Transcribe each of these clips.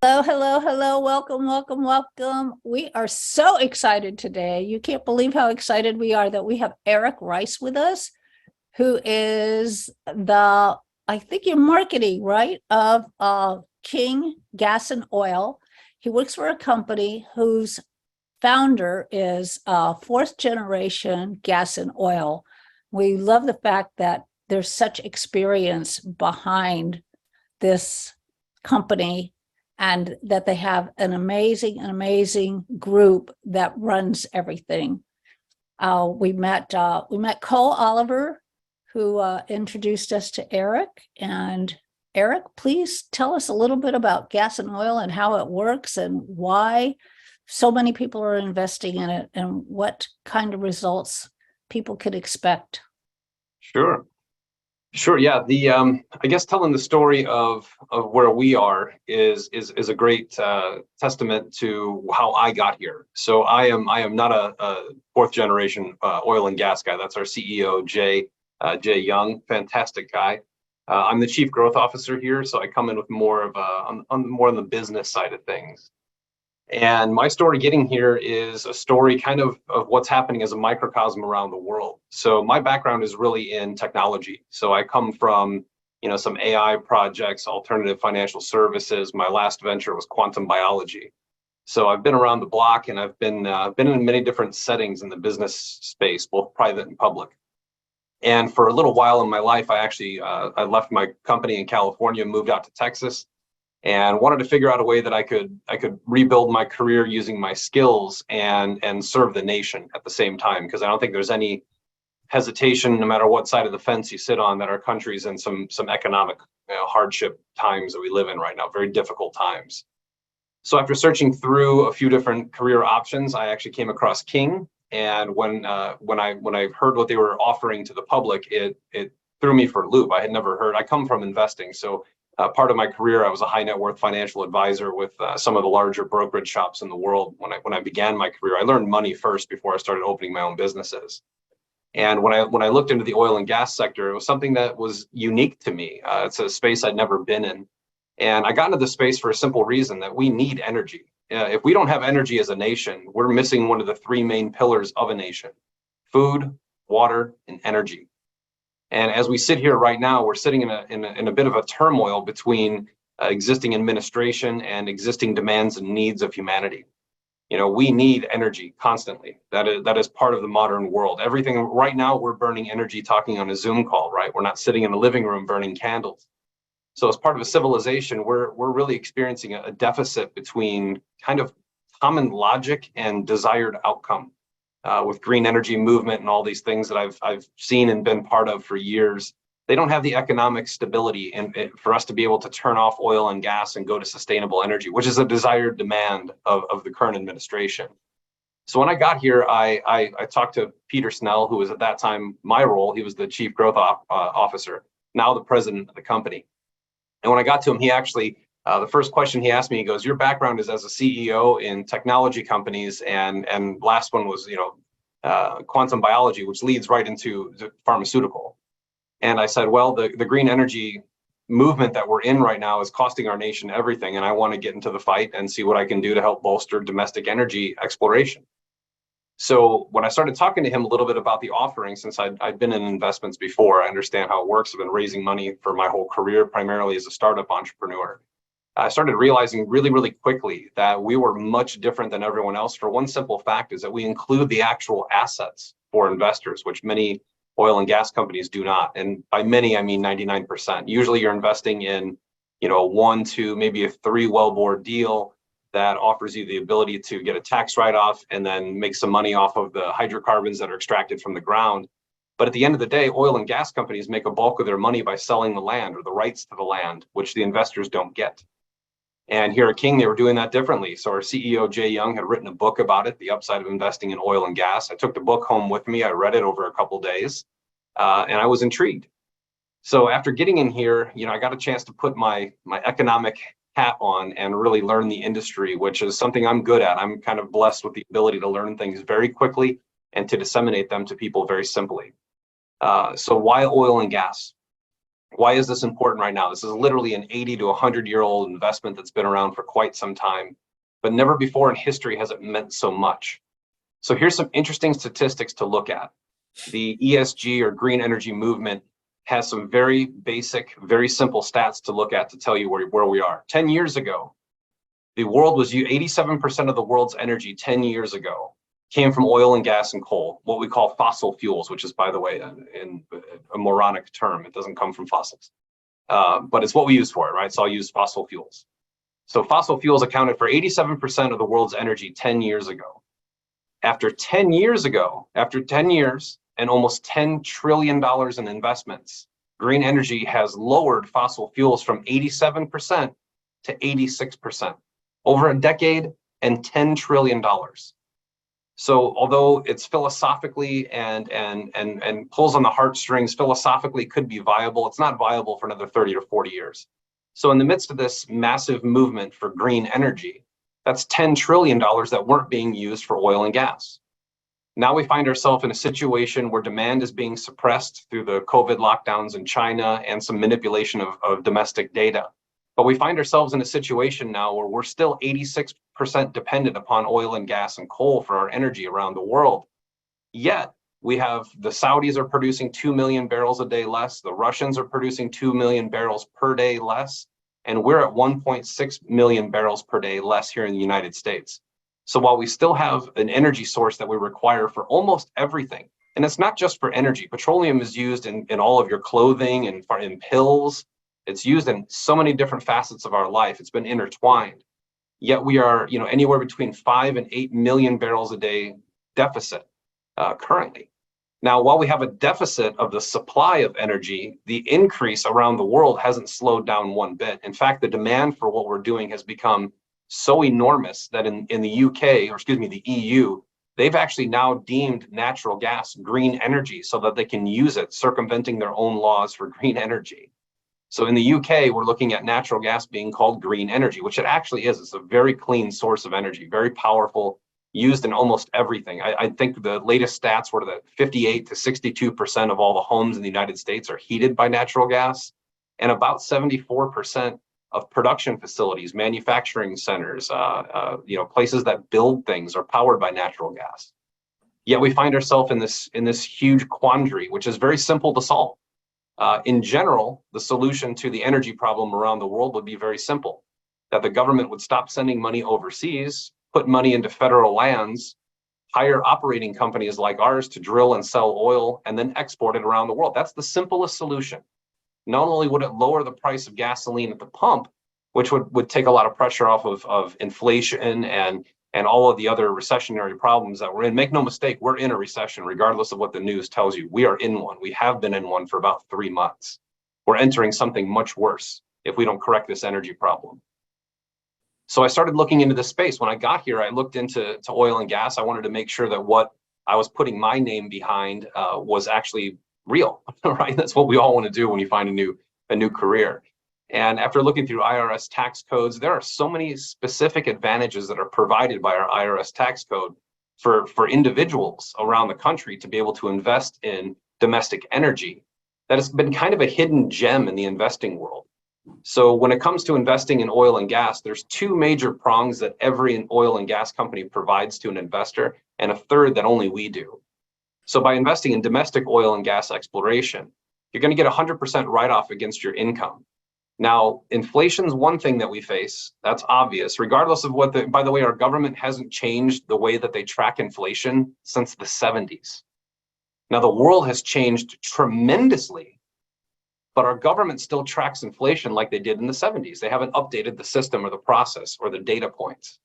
Hello, hello, hello. Welcome, welcome, welcome. We are so excited today. You can't believe how excited we are that we have Eric Rice with us, who is I think you're marketing, right, of King Gas and Oil. He works for a company whose founder is fourth generation gas and oil. We love the fact that there's such experience behind this company and that they have an amazing group that runs everything. We met Cole Oliver, who introduced us to Eric. And Eric, please tell us a little bit about gas and oil and how it works and why so many people are investing in it and what kind of results people could expect. Sure. Sure. Yeah. I guess telling the story of where we are is a great testament to how I got here. So I am not a fourth generation oil and gas guy. That's our CEO, Jay Young. Fantastic guy. I'm the chief growth officer here, so I come in with more of more on the business side of things. And my story getting here is a story kind of what's happening as a microcosm around the world. So my background is really in technology. So I come from, some AI projects, alternative financial services. My last venture was quantum biology. So I've been around the block, and I've been in many different settings in the business space, both private and public. And for a little while in my life, I actually I left my company in California, moved out to Texas, and wanted to figure out a way that I could rebuild my career using my skills and serve the nation at the same time, because I don't think there's any hesitation, no matter what side of the fence you sit on, that our country's in some economic hardship times that we live in right now, very difficult times. So after searching through a few different career options, I actually came across King, and when I heard what they were offering to the public, it threw me for a loop. I had never heard. I come from investing, so part of my career, I was a high net worth financial advisor with some of the larger brokerage shops in the world. When I began my career, I learned money first before I started opening my own businesses. And when I looked into the oil and gas sector, it was something that was unique to me. It's a space I'd never been in. And I got into the space for a simple reason, that we need energy. If we don't have energy as a nation, we're missing one of the three main pillars of a nation: food, water, and energy. And as we sit here right now, we're sitting in a bit of a turmoil between existing administration and existing demands and needs of humanity. We need energy constantly. That is part of the modern world. Everything right now, we're burning energy talking on a Zoom call, right? We're not sitting in the living room burning candles. So as part of a civilization, we're really experiencing a deficit between kind of common logic and desired outcome. With green energy movement and all these things that I've seen and been part of for years, they don't have the economic stability for us to be able to turn off oil and gas and go to sustainable energy, which is a desired demand of the current administration. So when I got here, I talked to Peter Snell, who was at that time my role. He was the chief growth officer, now the president of the company. And when I got to him, he actually, the first question he asked me, he goes, "Your background is as a CEO in technology companies, and last one was, quantum biology, which leads right into the pharmaceutical." And I said, "Well, the green energy movement that we're in right now is costing our nation everything, and I want to get into the fight and see what I can do to help bolster domestic energy exploration." So when I started talking to him a little bit about the offering, since I'd been in investments before, I understand how it works. I've been raising money for my whole career, primarily as a startup entrepreneur. I started realizing really, really quickly that we were much different than everyone else, for one simple fact, is that we include the actual assets for investors, which many oil and gas companies do not. And by many, I mean 99%. Usually you're investing in, a 1, 2, maybe a 3 wellbore deal that offers you the ability to get a tax write-off and then make some money off of the hydrocarbons that are extracted from the ground. But at the end of the day, oil and gas companies make a bulk of their money by selling the land or the rights to the land, which the investors don't get. And here at King, they were doing that differently. So our CEO, Jay Young, had written a book about it, The Upside of Investing in Oil and Gas. I took the book home with me. I read it over a couple of days, and I was intrigued. So after getting in here, I got a chance to put my economic hat on and really learn the industry, which is something I'm good at. I'm kind of blessed with the ability to learn things very quickly and to disseminate them to people very simply. So why oil and gas? Why is this important right now? This is literally an 80 to 100-year-old investment that's been around for quite some time, but never before in history has it meant so much. So here's some interesting statistics to look at. The ESG or green energy movement has some very basic, very simple stats to look at to tell you where we are. 10 years ago, the world was 87% of the world's energy 10 years ago came from oil and gas and coal, what we call fossil fuels, which is, by the way, a moronic term. It doesn't come from fossils, but it's what we use for it, right? So I'll use fossil fuels. So fossil fuels accounted for 87% of the world's energy 10 years ago. After 10 years and almost $10 trillion in investments, green energy has lowered fossil fuels from 87% to 86%, over a decade and $10 trillion. So although it's philosophically and pulls on the heartstrings, philosophically could be viable, it's not viable for another 30 to 40 years. So in the midst of this massive movement for green energy, that's $10 trillion that weren't being used for oil and gas. Now we find ourselves in a situation where demand is being suppressed through the COVID lockdowns in China and some manipulation of domestic data. But we find ourselves in a situation now where we're still 86% dependent upon oil and gas and coal for our energy around the world. Yet we have the Saudis are producing 2 million barrels a day less, the Russians are producing 2 million barrels per day less, and we're at 1.6 million barrels per day less here in the United States. So while we still have an energy source that we require for almost everything, and it's not just for energy, petroleum is used in all of your clothing and in pills. It's used in so many different facets of our life. It's been intertwined. Yet we are, anywhere between 5 and 8 million barrels a day deficit currently. Now, while we have a deficit of the supply of energy, the increase around the world hasn't slowed down one bit. In fact, the demand for what we're doing has become so enormous that in the UK, or excuse me, the EU, they've actually now deemed natural gas green energy so that they can use it, circumventing their own laws for green energy. So in the UK, we're looking at natural gas being called green energy, which it actually is. It's a very clean source of energy, very powerful, used in almost everything. I think the latest stats were that 58 to 62% of all the homes in the United States are heated by natural gas, and about 74% of production facilities, manufacturing centers, places that build things are powered by natural gas. Yet we find ourselves in this huge quandary, which is very simple to solve. In general, the solution to the energy problem around the world would be very simple, that the government would stop sending money overseas, put money into federal lands, hire operating companies like ours to drill and sell oil, and then export it around the world. That's the simplest solution. Not only would it lower the price of gasoline at the pump, which would take a lot of pressure off of inflation and all of the other recessionary problems that we're in. Make no mistake, we're in a recession, regardless of what the news tells you. We are in one. We have been in one for about 3 months. We're entering something much worse if we don't correct this energy problem. So I started looking into this space. When I got here, I looked into oil and gas. I wanted to make sure that what I was putting my name behind was actually real, right? That's what we all want to do when you find a new career. And after looking through IRS tax codes, there are so many specific advantages that are provided by our IRS tax code for individuals around the country to be able to invest in domestic energy that has been kind of a hidden gem in the investing world. So when it comes to investing in oil and gas, there's 2 major prongs that every oil and gas company provides to an investor, and a third that only we do. So by investing in domestic oil and gas exploration, you're going to get 100% write-off against your income. Now, inflation's one thing that we face. That's obvious, regardless of by the way, our government hasn't changed the way that they track inflation since the 70s. Now, the world has changed tremendously, but our government still tracks inflation like they did in the 70s. They haven't updated the system or the process or the data points.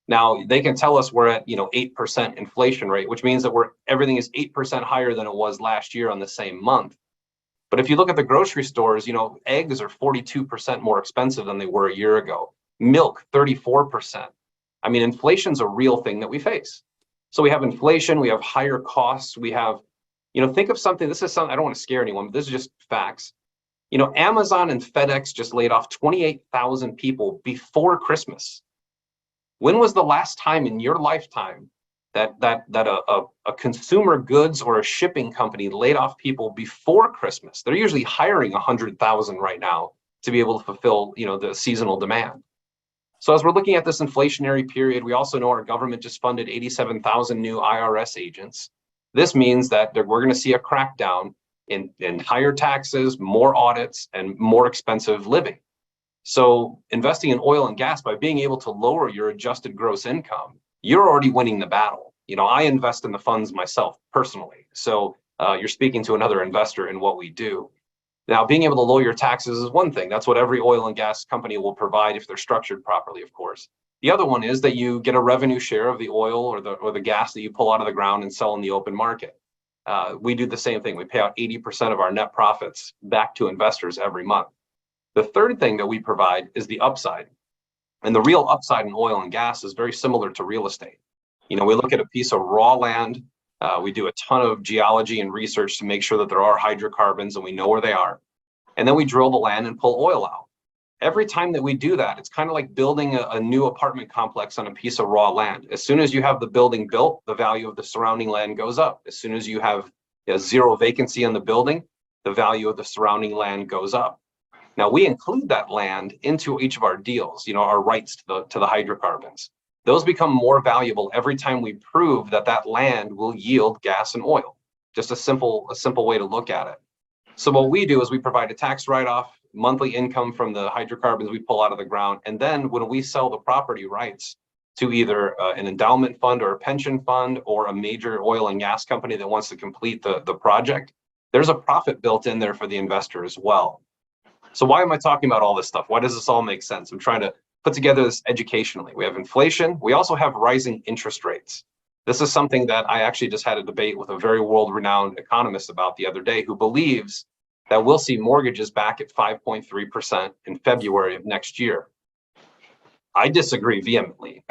Now, they can tell us we're at 8% inflation rate, which means that everything is 8% higher than it was last year on the same month. But if you look at the grocery stores, eggs are 42% more expensive than they were a year ago. Milk, 34%. I mean, inflation's a real thing that we face. So we have inflation, we have higher costs, we have, think of something, this is something, I don't want to scare anyone, but this is just facts. Amazon and FedEx just laid off 28,000 people before Christmas. When was the last time in your lifetime that a consumer goods or a shipping company laid off people before Christmas. They're usually hiring 100,000 right now to be able to fulfill, the seasonal demand. So as we're looking at this inflationary period, we also know our government just funded 87,000 new IRS agents. This means that we're going to see a crackdown in higher taxes, more audits, and more expensive living. So investing in oil and gas, by being able to lower your adjusted gross income, you're already winning the battle. I invest in the funds myself personally. So you're speaking to another investor in what we do. Now, being able to lower your taxes is one thing. That's what every oil and gas company will provide if they're structured properly, of course. The other one is that you get a revenue share of the oil or the gas that you pull out of the ground and sell in the open market. We do the same thing. We pay out 80% of our net profits back to investors every month. The third thing that we provide is the upside. And the real upside in oil and gas is very similar to real estate. We look at a piece of raw land. We do a ton of geology and research to make sure that there are hydrocarbons and we know where they are. And then we drill the land and pull oil out. Every time that we do that, it's kind of like building a new apartment complex on a piece of raw land. As soon as you have the building built, the value of the surrounding land goes up. As soon as you have zero vacancy in the building, the value of the surrounding land goes up. Now, we include that land into each of our deals, our rights to the hydrocarbons. Those become more valuable every time we prove that land will yield gas and oil. Just a simple way to look at it. So what we do is we provide a tax write-off, monthly income from the hydrocarbons we pull out of the ground. And then when we sell the property rights to either an endowment fund or a pension fund or a major oil and gas company that wants to complete the project, there's a profit built in there for the investor as well. So why am I talking about all this stuff? Why does this all make sense? I'm trying to put together this educationally. We have inflation. We also have rising interest rates. This is something that I actually just had a debate with a very world-renowned economist about the other day, who believes that we'll see mortgages back at 5.3% in February of next year. I disagree vehemently.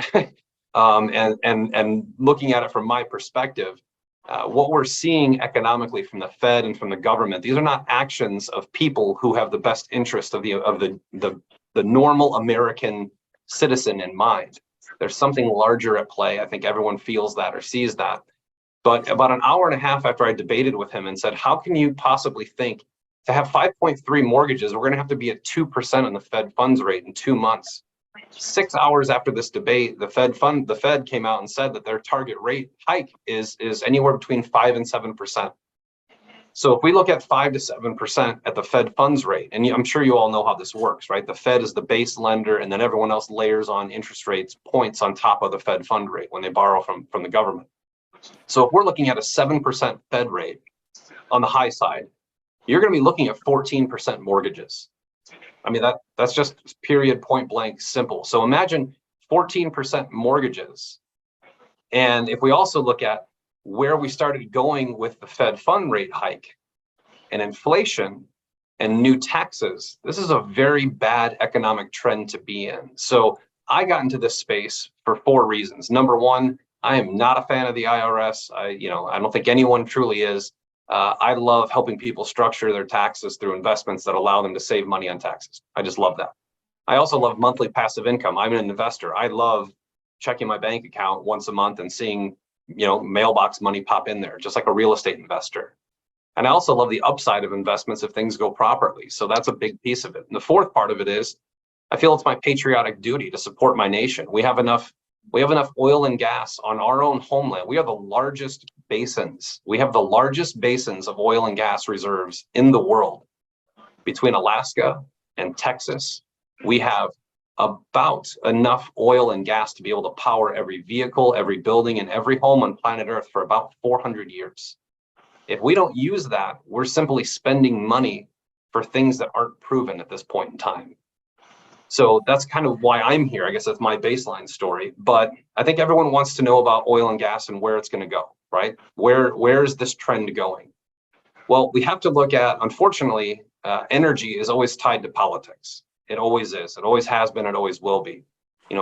And looking at it from my perspective, what we're seeing economically from the Fed and from the government, these are not actions of people who have the best interest of the normal American citizen in mind. There's something larger at play. I think everyone feels that or sees that. But about an hour and a half after I debated with him and said, how can you possibly think to have 5.3 mortgages, we're going to have to be at 2% on the Fed funds rate in 2 months. 6 hours after this debate, the Fed came out and said that their target rate hike is anywhere between 5 and 7%. So if we look at 5 to 7% at the Fed funds rate, and I'm sure you all know how this works, right? The Fed is the base lender, and then everyone else layers on interest rates points on top of the Fed fund rate when they borrow from the government. So if we're looking at a 7% Fed rate on the high side, you're going to be looking at 14% mortgages. I mean, that's just period, point blank, simple. So imagine 14% mortgages. And if we also look at where we started going with the Fed fund rate hike and inflation and new taxes, this is a very bad economic trend to be in. So I got into this space for 4 reasons. Number one, I am not a fan of the IRS. I don't think anyone truly is. I love helping people structure their taxes through investments that allow them to save money on taxes. I just love that. I also love monthly passive income. I'm an investor. I love checking my bank account once a month and seeing, mailbox money pop in there, just like a real estate investor. And I also love the upside of investments if things go properly. So that's a big piece of it. And the fourth part of it is, I feel it's my patriotic duty to support my nation. We have enough oil and gas on our own homeland. We are the largest basins. We have the largest basins of oil and gas reserves in the world. Between Alaska and Texas, we have about enough oil and gas to be able to power every vehicle, every building, and every home on planet Earth for about 400 years. If we don't use that, we're simply spending money for things that aren't proven at this point in time. So that's kind of why I'm here. I guess that's my baseline story. But I think everyone wants to know about oil and gas and where it's going to go, right? Where is this trend going? Well, we have to look at, unfortunately, energy is always tied to politics. It always is. It always has been. It always will be.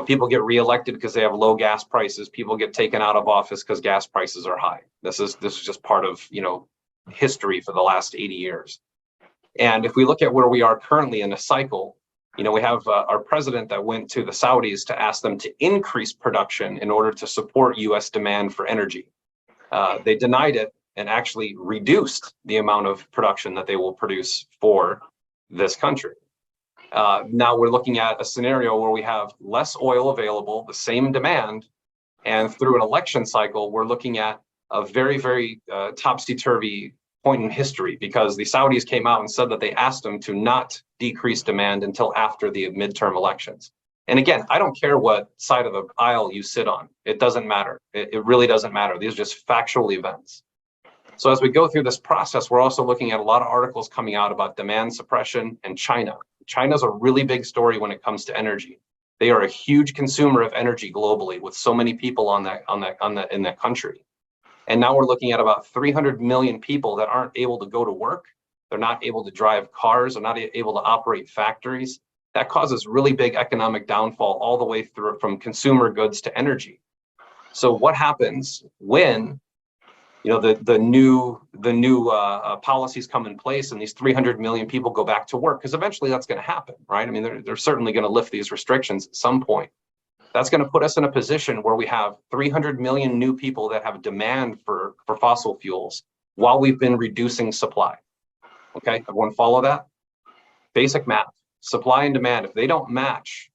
People get reelected because they have low gas prices. People get taken out of office because gas prices are high. This is just part of, history for the last 80 years. And if we look at where we are currently in a cycle, We have our president that went to the Saudis to ask them to increase production in order to support U.S. demand for energy. They denied it and actually reduced the amount of production that they will produce for this country. Now we're looking at a scenario where we have less oil available, the same demand, and through an election cycle, we're looking at a very, very topsy-turvy point in history, because the Saudis came out and said that they asked them to not decrease demand until after the midterm elections. And again, I don't care what side of the aisle you sit on. It doesn't matter. It really doesn't matter. These are just factual events. So as we go through this process, we're also looking at a lot of articles coming out about demand suppression and China. China's a really big story when it comes to energy. They are a huge consumer of energy globally, with so many people in that country. And now we're looking at about 300 million people that aren't able to go to work. They're not able to drive cars. They're not able to operate factories. That causes really big economic downfall all the way through, from consumer goods to energy. So what happens when the new policies come in place and these 300 million people go back to work? Because eventually that's going to happen, right? I mean, they're certainly going to lift these restrictions at some point. That's going to put us in a position where we have 300 million new people that have demand for fossil fuels while we've been reducing supply. Okay, everyone follow that? Basic math, supply and demand, if they don't match,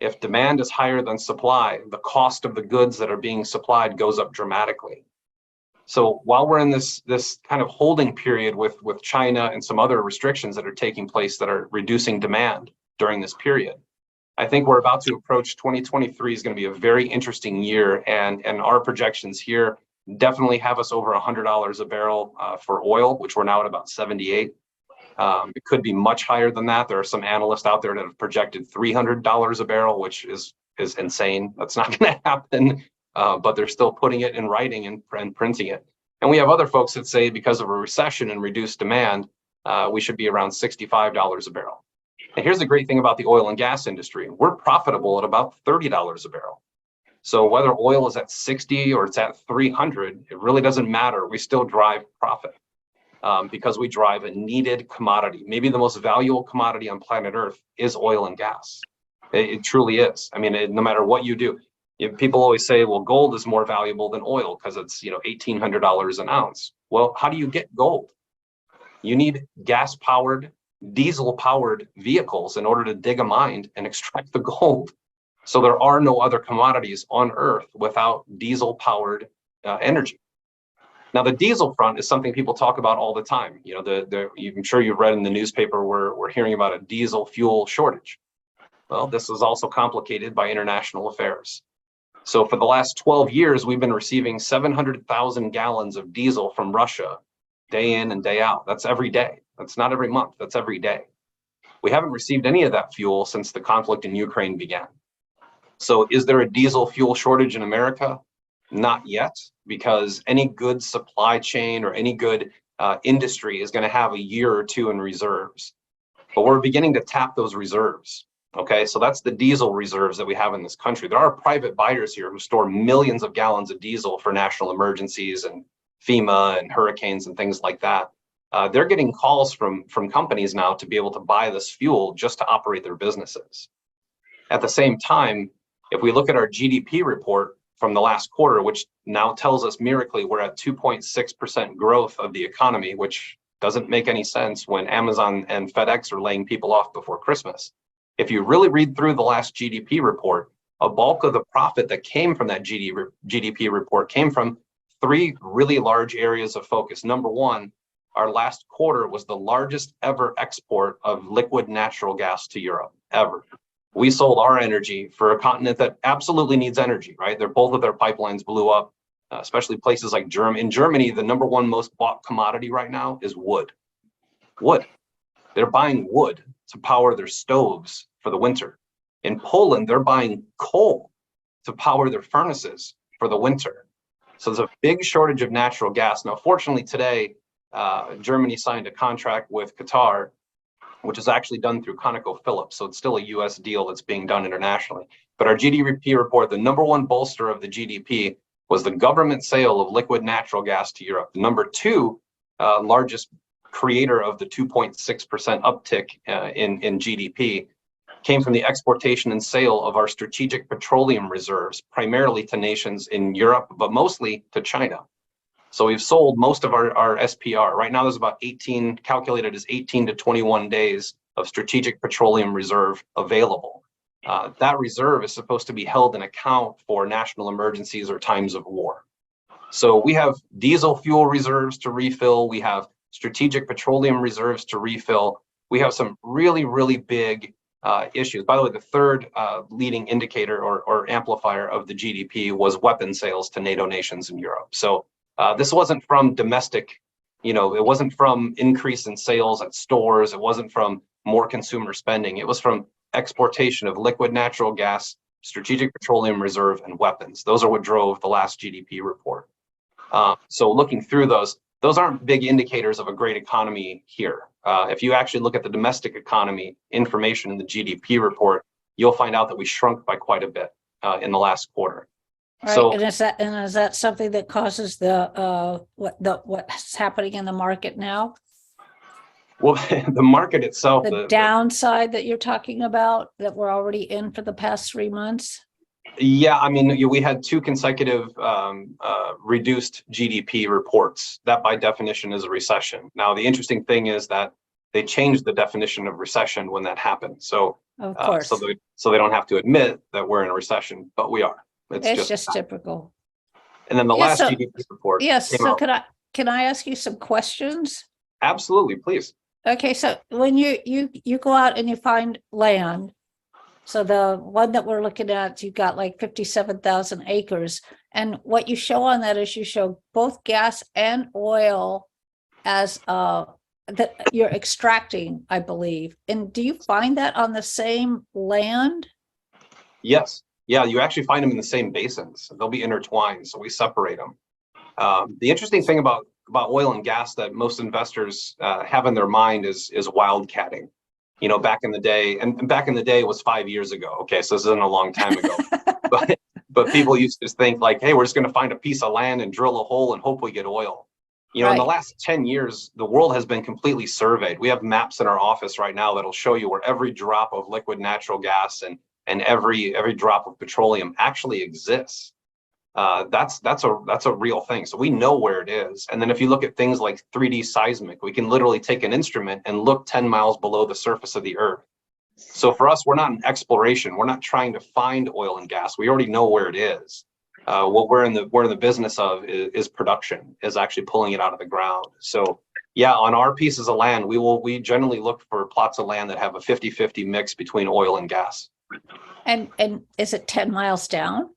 if demand is higher than supply, the cost of the goods that are being supplied goes up dramatically. So while we're in this kind of holding period with China and some other restrictions that are taking place that are reducing demand during this period, I think we're about to approach 2023 is going to be a very interesting year, and our projections here definitely have us over $100 a barrel for oil, which we're now at about 78. It could be much higher than that. There are some analysts out there that have projected $300 a barrel, which is insane. That's not going to happen, but they're still putting it in writing and printing it. And we have other folks that say because of a recession and reduced demand, we should be around $65 a barrel. And here's the great thing about the oil and gas industry. We're profitable at about $30 a barrel. So whether oil is at 60 or it's at 300, it really doesn't matter. We still drive profit because we drive a needed commodity. Maybe the most valuable commodity on planet Earth is oil and gas. It truly is. I mean, no matter what you do. People always say, well, gold is more valuable than oil because it's $1,800 an ounce. Well, how do you get gold? You need gas-powered, diesel-powered vehicles in order to dig a mine and extract the gold. So there are no other commodities on Earth without diesel-powered energy. Now, the diesel front is something people talk about all the time. I'm sure you've read in the newspaper we're hearing about a diesel fuel shortage. Well, this is also complicated by international affairs. So for the last 12 years, we've been receiving 700,000 gallons of diesel from Russia day in and day out. That's every day. That's not every month. That's every day. We haven't received any of that fuel since the conflict in Ukraine began. So is there a diesel fuel shortage in America? Not yet, because any good supply chain or any good industry is going to have a year or two in reserves. But we're beginning to tap those reserves. Okay, so that's the diesel reserves that we have in this country. There are private buyers here who store millions of gallons of diesel for national emergencies and FEMA and hurricanes and things like that. They're getting calls from companies now to be able to buy this fuel just to operate their businesses. At the same time, if we look at our GDP report from the last quarter, which now tells us miraculously we're at 2.6% growth of the economy, which doesn't make any sense when Amazon and FedEx are laying people off before Christmas. If you really read through the last GDP report, a bulk of the profit that came from that GDP report came from three really large areas of focus. Number one, our last quarter was the largest ever export of liquid natural gas to Europe, ever. We sold our energy for a continent that absolutely needs energy, right? Both of their pipelines blew up, especially places like Germany. In Germany, the number one most bought commodity right now is wood. Wood. They're buying wood to power their stoves for the winter. In Poland, they're buying coal to power their furnaces for the winter. So there's a big shortage of natural gas. Now, fortunately today, Germany signed a contract with Qatar, which is actually done through ConocoPhillips. So it's still a US deal that's being done internationally. But our GDP report, the number one bolster of the GDP was the government sale of liquid natural gas to Europe. The number two largest creator of the 2.6% uptick in GDP came from the exportation and sale of our strategic petroleum reserves, primarily to nations in Europe, but mostly to China. So we've sold most of our SPR. Right now, there's about 18, calculated as 18 to 21 days of strategic petroleum reserve available. That reserve is supposed to be held in account for national emergencies or times of war. So we have diesel fuel reserves to refill. We have strategic petroleum reserves to refill. We have some really, really big issues. By the way, the third leading indicator or amplifier of the GDP was weapon sales to NATO nations in Europe. So this wasn't from domestic, it wasn't from increase in sales at stores. It wasn't from more consumer spending. It was from exportation of liquid natural gas, strategic petroleum reserve, and weapons. Those are what drove the last GDP report. So looking through those aren't big indicators of a great economy here. If you actually look at the domestic economy information in the GDP report, you'll find out that we shrunk by quite a bit in the last quarter. Right. So, and is that something that causes what's happening in the market now? well, the market itself, The downside that you're talking about that we're already in for the past 3 months? yeah, I mean, we had two consecutive reduced GDP reports. That by definition is a recession. Now, the interesting thing is that they changed the definition of recession when that happened. So, Of course. so they don't have to admit that we're in a recession, but we are. It's just typical. And then the Yeah, last so- GDP report. Yes. came So out. can I ask you some questions? Absolutely, please. Okay. So when you go out and you find land, so the one that we're looking at, you've got like 57,000 acres. And what you show on that is you show both gas and oil as that you're extracting, I believe. And do you find that on the same land? Yes. Yeah, you actually find them in the same basins. They'll be intertwined, so we separate them. The interesting thing about oil and gas that most investors have in their mind is wildcatting. Back in the day, and back in the day was 5 years ago. Okay, so this isn't a long time ago. but people used to think like, hey, we're just going to find a piece of land and drill a hole and hope we get oil. In the Right. last 10 years, the world has been completely surveyed. We have maps in our office right now that'll show you where every drop of liquid natural gas and every drop of petroleum actually exists. That's a real thing. So we know where it is. And then if you look at things like 3D seismic, we can literally take an instrument and look 10 miles below the surface of the earth. So for us, we're not in exploration. We're not trying to find oil and gas. We already know where it is. What we're in the business of is production, is actually pulling it out of the ground. So yeah, on our pieces of land, we generally look for plots of land that have a 50-50 mix between oil and gas. And is it 10 miles down?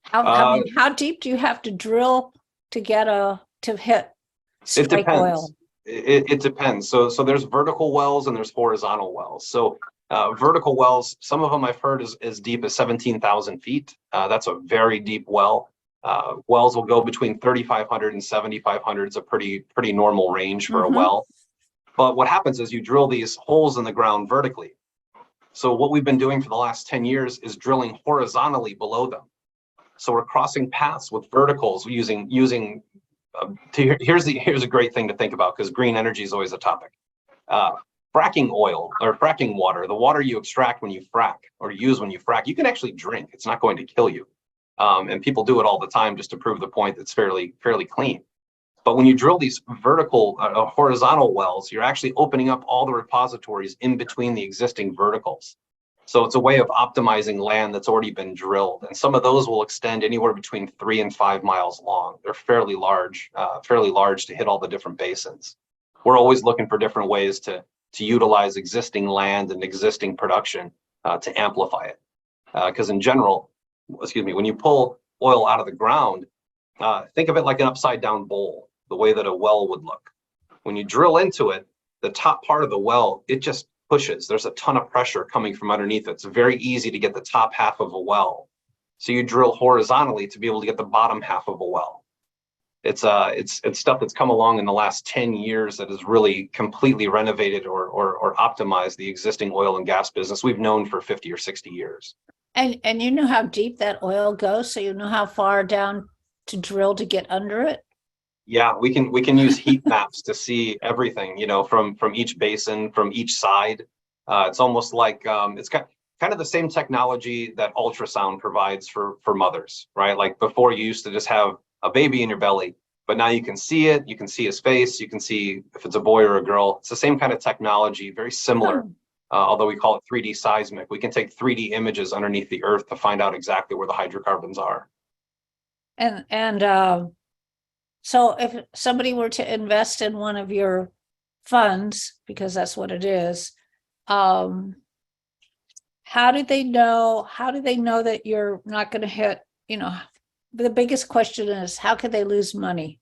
How deep do you have to drill to get to hit It strike depends. oil? It depends. So there's vertical wells and there's horizontal wells. So vertical wells, some of them I've heard is as deep as 17,000 feet. That's a very deep well. Wells will go between 3,500 and 7,500. It's a pretty normal range for a well. But what happens is you drill these holes in the ground vertically. So what we've been doing for the last 10 years is drilling horizontally below them. So we're crossing paths with verticals using. Here's a great thing to think about, because green energy is always a topic. Fracking oil or fracking water, the water you extract when you frack or use when you frack, you can actually drink. It's not going to kill you. And people do it all the time just to prove the point that's fairly clean. But when you drill these vertical, horizontal wells, you're actually opening up all the repositories in between the existing verticals. So it's a way of optimizing land that's already been drilled. And some of those will extend anywhere between 3 and 5 miles long. They're fairly large to hit all the different basins. We're always looking for different ways to utilize existing land and existing production to amplify it. Because in general, when you pull oil out of the ground, think of it like an upside down bowl, the way that a well would look. When you drill into it, the top part of the well, it just pushes. There's a ton of pressure coming from underneath it. It's very easy to get the top half of a well. So you drill horizontally to be able to get the bottom half of a well. It's stuff that's come along in the last 10 years that has really completely renovated or optimized the existing oil and gas business we've known for 50 or 60 years. And you know how deep that oil goes, so you know how far down to drill to get under it? Yeah, we can use heat maps to see everything, from each basin, from each side. It's almost like it's kind of the same technology that ultrasound provides for mothers, right? Like before, you used to just have a baby in your belly, but now you can see it, you can see his face, you can see if it's a boy or a girl. It's the same kind of technology, very similar, although we call it 3D seismic. We can take 3D images underneath the earth to find out exactly where the hydrocarbons are. And so if somebody were to invest in one of your funds, because that's what it is, how do they know that you're not going to hit, the biggest question is, how could they lose money?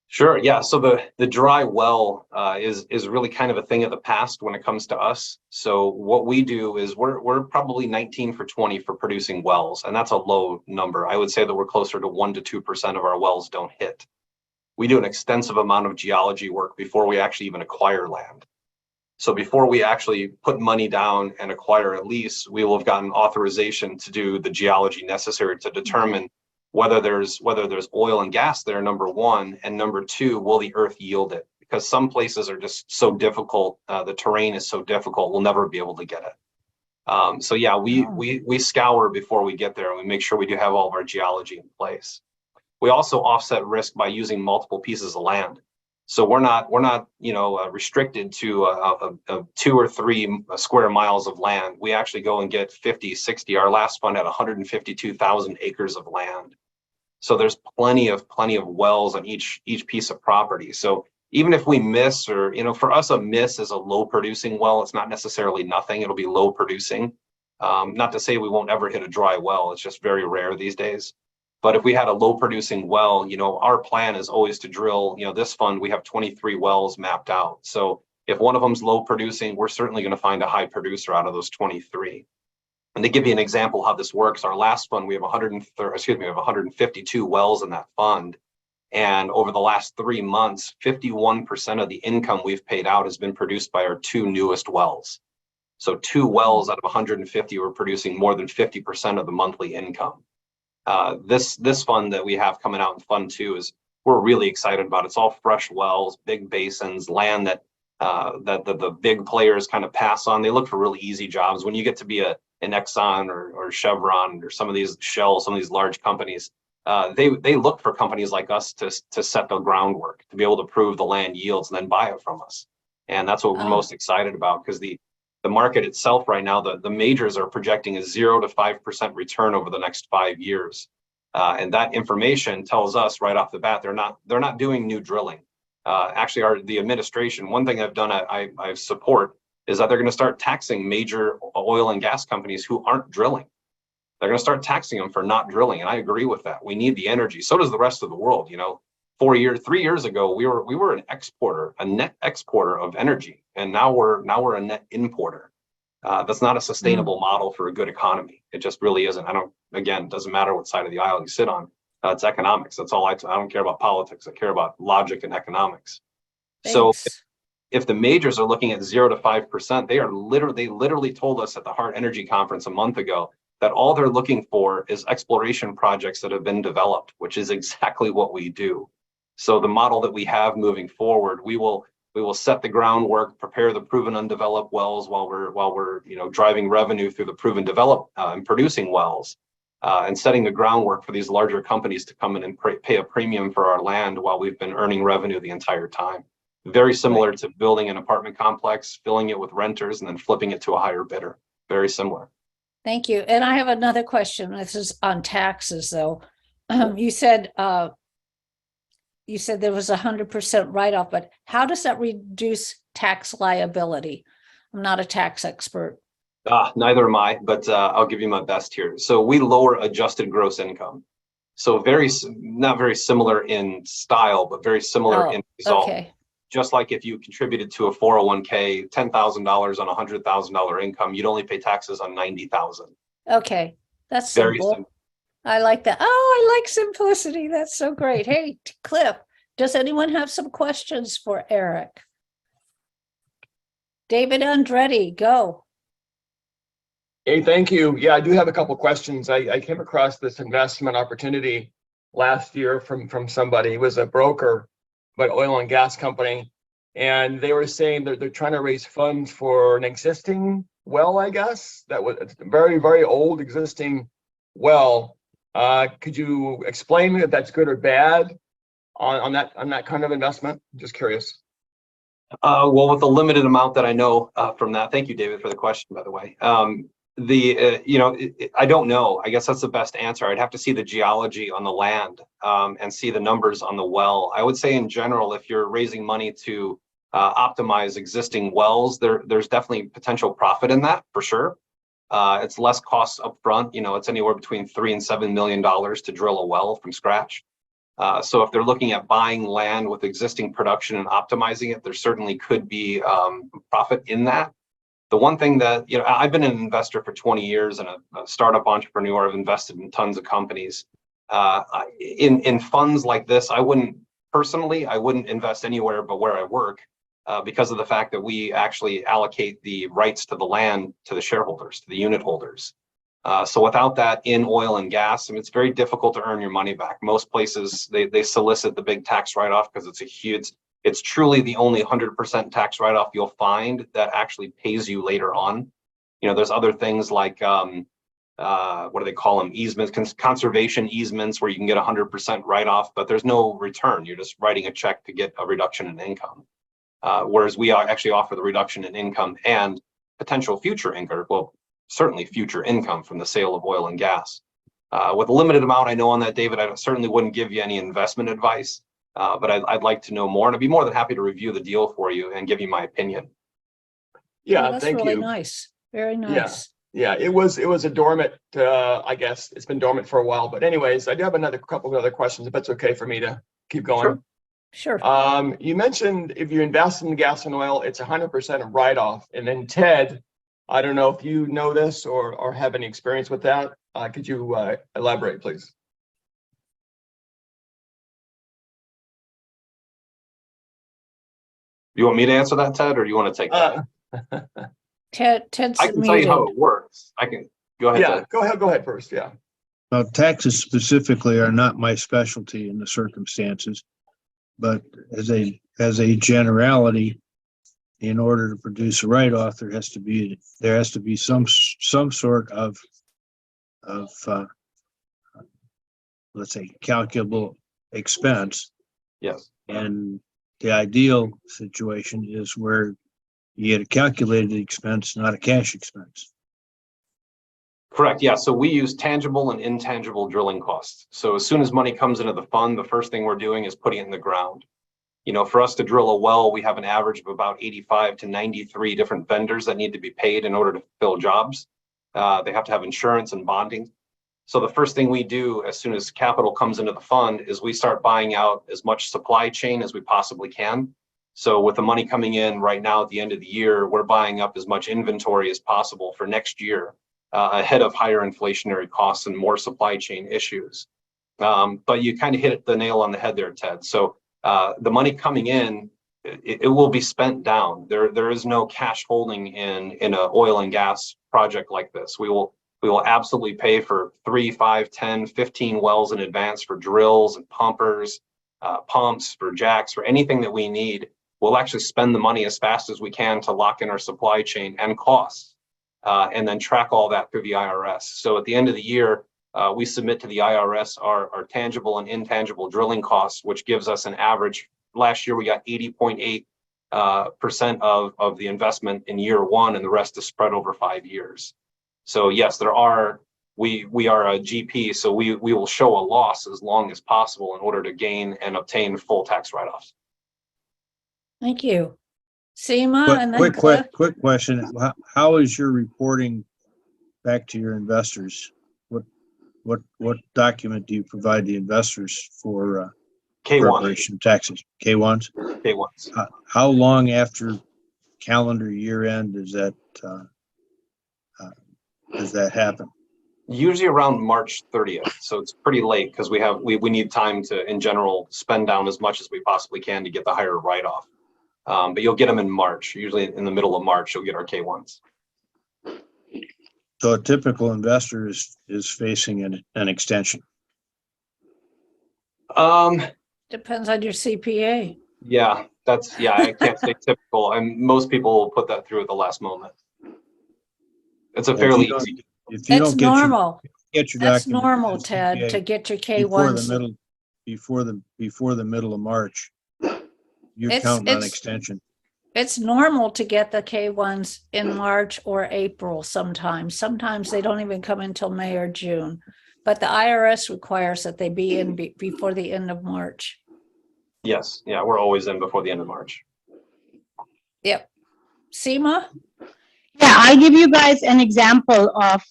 Sure. Yeah. So the dry well is really kind of a thing of the past when it comes to us. So what we do is we're probably 19 for 20 for producing wells, and that's a low number. I would say that we're closer to 1 to 2% of our wells don't hit. We do an extensive amount of geology work before we actually even acquire land. So before we actually put money down and acquire a lease, we will have gotten authorization to do the geology necessary to determine whether there's oil and gas there, number one, and number two, will the earth yield it? Because some places are just so difficult, the terrain is so difficult, we'll never be able to get it. So yeah, we scour before we get there, and we make sure we do have all of our geology in place. We also offset risk by using multiple pieces of land. So we're not restricted to a 2 or 3 square miles of land. We actually go and get 50, 60. Our last fund had 152,000 acres of land. So there's plenty of wells on each piece of property. So even if we miss, or for us, a miss is a low producing well. It's not necessarily nothing. It'll be low producing. Not to say we won't ever hit a dry well. It's just very rare these days. But if we had a low producing well, our plan is always to drill, this fund, we have 23 wells mapped out. So if one of them's low producing, we're certainly going to find a high producer out of those 23. And to give you an example how this works, our last fund, we have 152 wells in that fund. And over the last 3 months, 51% of the income we've paid out has been produced by our 2 newest wells. So 2 wells out of 150 were producing more than 50% of the monthly income. This fund that we have coming out in Fund 2 is we're really excited about. It's all fresh wells, big basins, land that the big players kind of pass on. They look for really easy jobs. When you get to be an Exxon or Chevron or some of these Shell, some of these large companies, they look for companies like us to set the groundwork, to be able to prove the land yields and then buy it from us. And that's what we're most excited about, because the market itself right now, the majors are projecting a 0 to 5% return over the next 5 years. And that information tells us right off the bat, they're not doing new drilling. Actually, the administration, one thing I've done, I support, is that they're going to start taxing major oil and gas companies who aren't drilling. They're going to start taxing them for not drilling. And I agree with that. We need the energy. So does the rest of the world. 3 years ago, we were an exporter, a net exporter of energy, and now we're a net importer. That's not a sustainable model for a good economy. It just really isn't. It doesn't matter what side of the aisle you sit on. It's economics. That's all I don't care about politics. I care about logic and economics. Thanks. So if the majors are looking at 0 to 5%, they literally told us at the Hart Energy Conference a month ago that all they're looking for is exploration projects that have been developed, which is exactly what we do. So the model that we have moving forward, we will set the groundwork, prepare the proven undeveloped wells while we're driving revenue through the proven developed and producing wells, and setting the groundwork for these larger companies to come in and pay a premium for our land while we've been earning revenue the entire time. Very similar to building an apartment complex, filling it with renters, and then flipping it to a higher bidder. Very similar. Thank you. And I have another question. This is on taxes, though. You said there was 100% write-off, but how does that reduce tax liability? I'm not a tax expert. Neither am I, but I'll give you my best here. So we lower adjusted gross income. So not very similar in style, but very similar in result. Okay. Just like if you contributed to a 401k, $10,000 on $100,000 income, you'd only pay taxes on $90,000. Okay, that's simple. Very simple. I like that. Oh, I like simplicity. That's so great. Hey, Cliff, does anyone have some questions for Eric? David Andretti, go. Hey, thank you. Yeah, I do have a couple questions. I came across this investment opportunity last year from somebody. He was a broker, but oil and gas company. and they were saying that they're trying to raise funds for an existing well, I guess, that was a very, very old existing well. Could you explain if that's good or bad on that kind of investment? Just curious. Well, with the limited amount that I know from that, thank you, David, for the question, by the way. I don't know. I guess that's the best answer. I'd have to see the geology on the land and see the numbers on the well. I would say in general, if you're raising money to optimize existing wells, there's definitely potential profit in that for sure. It's less costs up front. It's anywhere between $3 and $7 million to drill a well from scratch. So if they're looking at buying land with existing production and optimizing it, there certainly could be profit in that. The one thing that, I've been an investor for 20 years and a startup entrepreneur. I've invested in tons of companies. In funds like this, I wouldn't invest anywhere but where I work because of the fact that we actually allocate the rights to the land to the shareholders, to the unit holders. So without that in oil and gas, it's very difficult to earn your money back. Most places, they solicit the big tax write-off because it's truly the only 100% tax write-off you'll find that actually pays you later on. There's other things like, what do they call them? Easements, conservation easements where you can get 100% write-off, but there's no return. You're just writing a check to get a reduction in income. Whereas we actually offer the reduction in income and potential future income, well, certainly future income from the sale of oil and gas. With a limited amount I know on that, David, I certainly wouldn't give you any investment advice. But I'd like to know more, and I'd be more than happy to review the deal for you and give you my opinion. Yeah, That's thank really you. nice. Very nice. Yeah, it was a dormant, I guess it's been dormant for a while, but anyways, I do have couple of other questions, if that's okay for me to keep going. Sure. You mentioned if you invest in the gas and oil, it's 100% write-off. And then Ted, I don't know if you know this or have any experience with that. Could you elaborate, please? You want me to answer that, Ted, or do you want to take that? Ted's I can tell you how muted. it works. I can go ahead. Yeah, Ted. go ahead first. Yeah. Well, taxes specifically are not my specialty in the circumstances, but as a generality, in order to produce a write-off, there has to be some sort of let's say calculable expense. Yes. And the ideal situation is where you get a calculated expense, not a cash expense. Correct. Yeah. So we use tangible and intangible drilling costs. So as soon as money comes into the fund, the first thing we're doing is putting it in the ground. For us to drill a well, we have an average of about 85 to 93 different vendors that need to be paid in order to fill jobs. They have to have insurance and bonding. So the first thing we do as soon as capital comes into the fund is we start buying out as much supply chain as we possibly can. So with the money coming in right now at the end of the year, we're buying up as much inventory as possible for next year ahead of higher inflationary costs and more supply chain issues. But you kind of hit the nail on the head there, Ted. So the money coming in, it will be spent down. There is no cash holding in an oil and gas project like this. We will absolutely pay for 3, 5, 10, 15 wells in advance for drills and pumpers, pumps, for jacks, for anything that we need. We'll actually spend the money as fast as we can to lock in our supply chain and costs, and then track all that through the IRS. So at the end of the year, we submit to the IRS our tangible and intangible drilling costs, which gives us an average. Last year, we got 80.8% of the investment in year one, and the rest is spread over 5 years. So yes, we are a GP, so we will show a loss as long as possible in order to gain and obtain full tax write-offs. Thank you. Seema and then Quick Cliff. question. How is your reporting back to your investors? What document do you provide the investors for K1. preparation of taxes? K1s? K1s. How long after calendar year end does that happen? Usually around March 30th. So it's pretty late because we need time to, in general, spend down as much as we possibly can to get the higher write-off. But you'll get them in March. Usually in the middle of March, you'll get our K1s. So a typical investor is facing an extension. Depends on your CPA. Yeah. That's, yeah, I can't say typical, and most people will put that through at the last moment. It's a If fairly you don't- easy. If you It's don't get your, normal. get your That's document normal, to the Ted, CPA to get your before the K1s. middle, before the middle of March, you're It's- counting on it's- extension. It's normal to get the K1s in March or April sometimes. Sometimes they don't even come until May or June. But the IRS requires that they be in before the end of March. Yes, yeah, we're always in before the end of March. Yep. Seema? Yeah, I'll give you guys an example of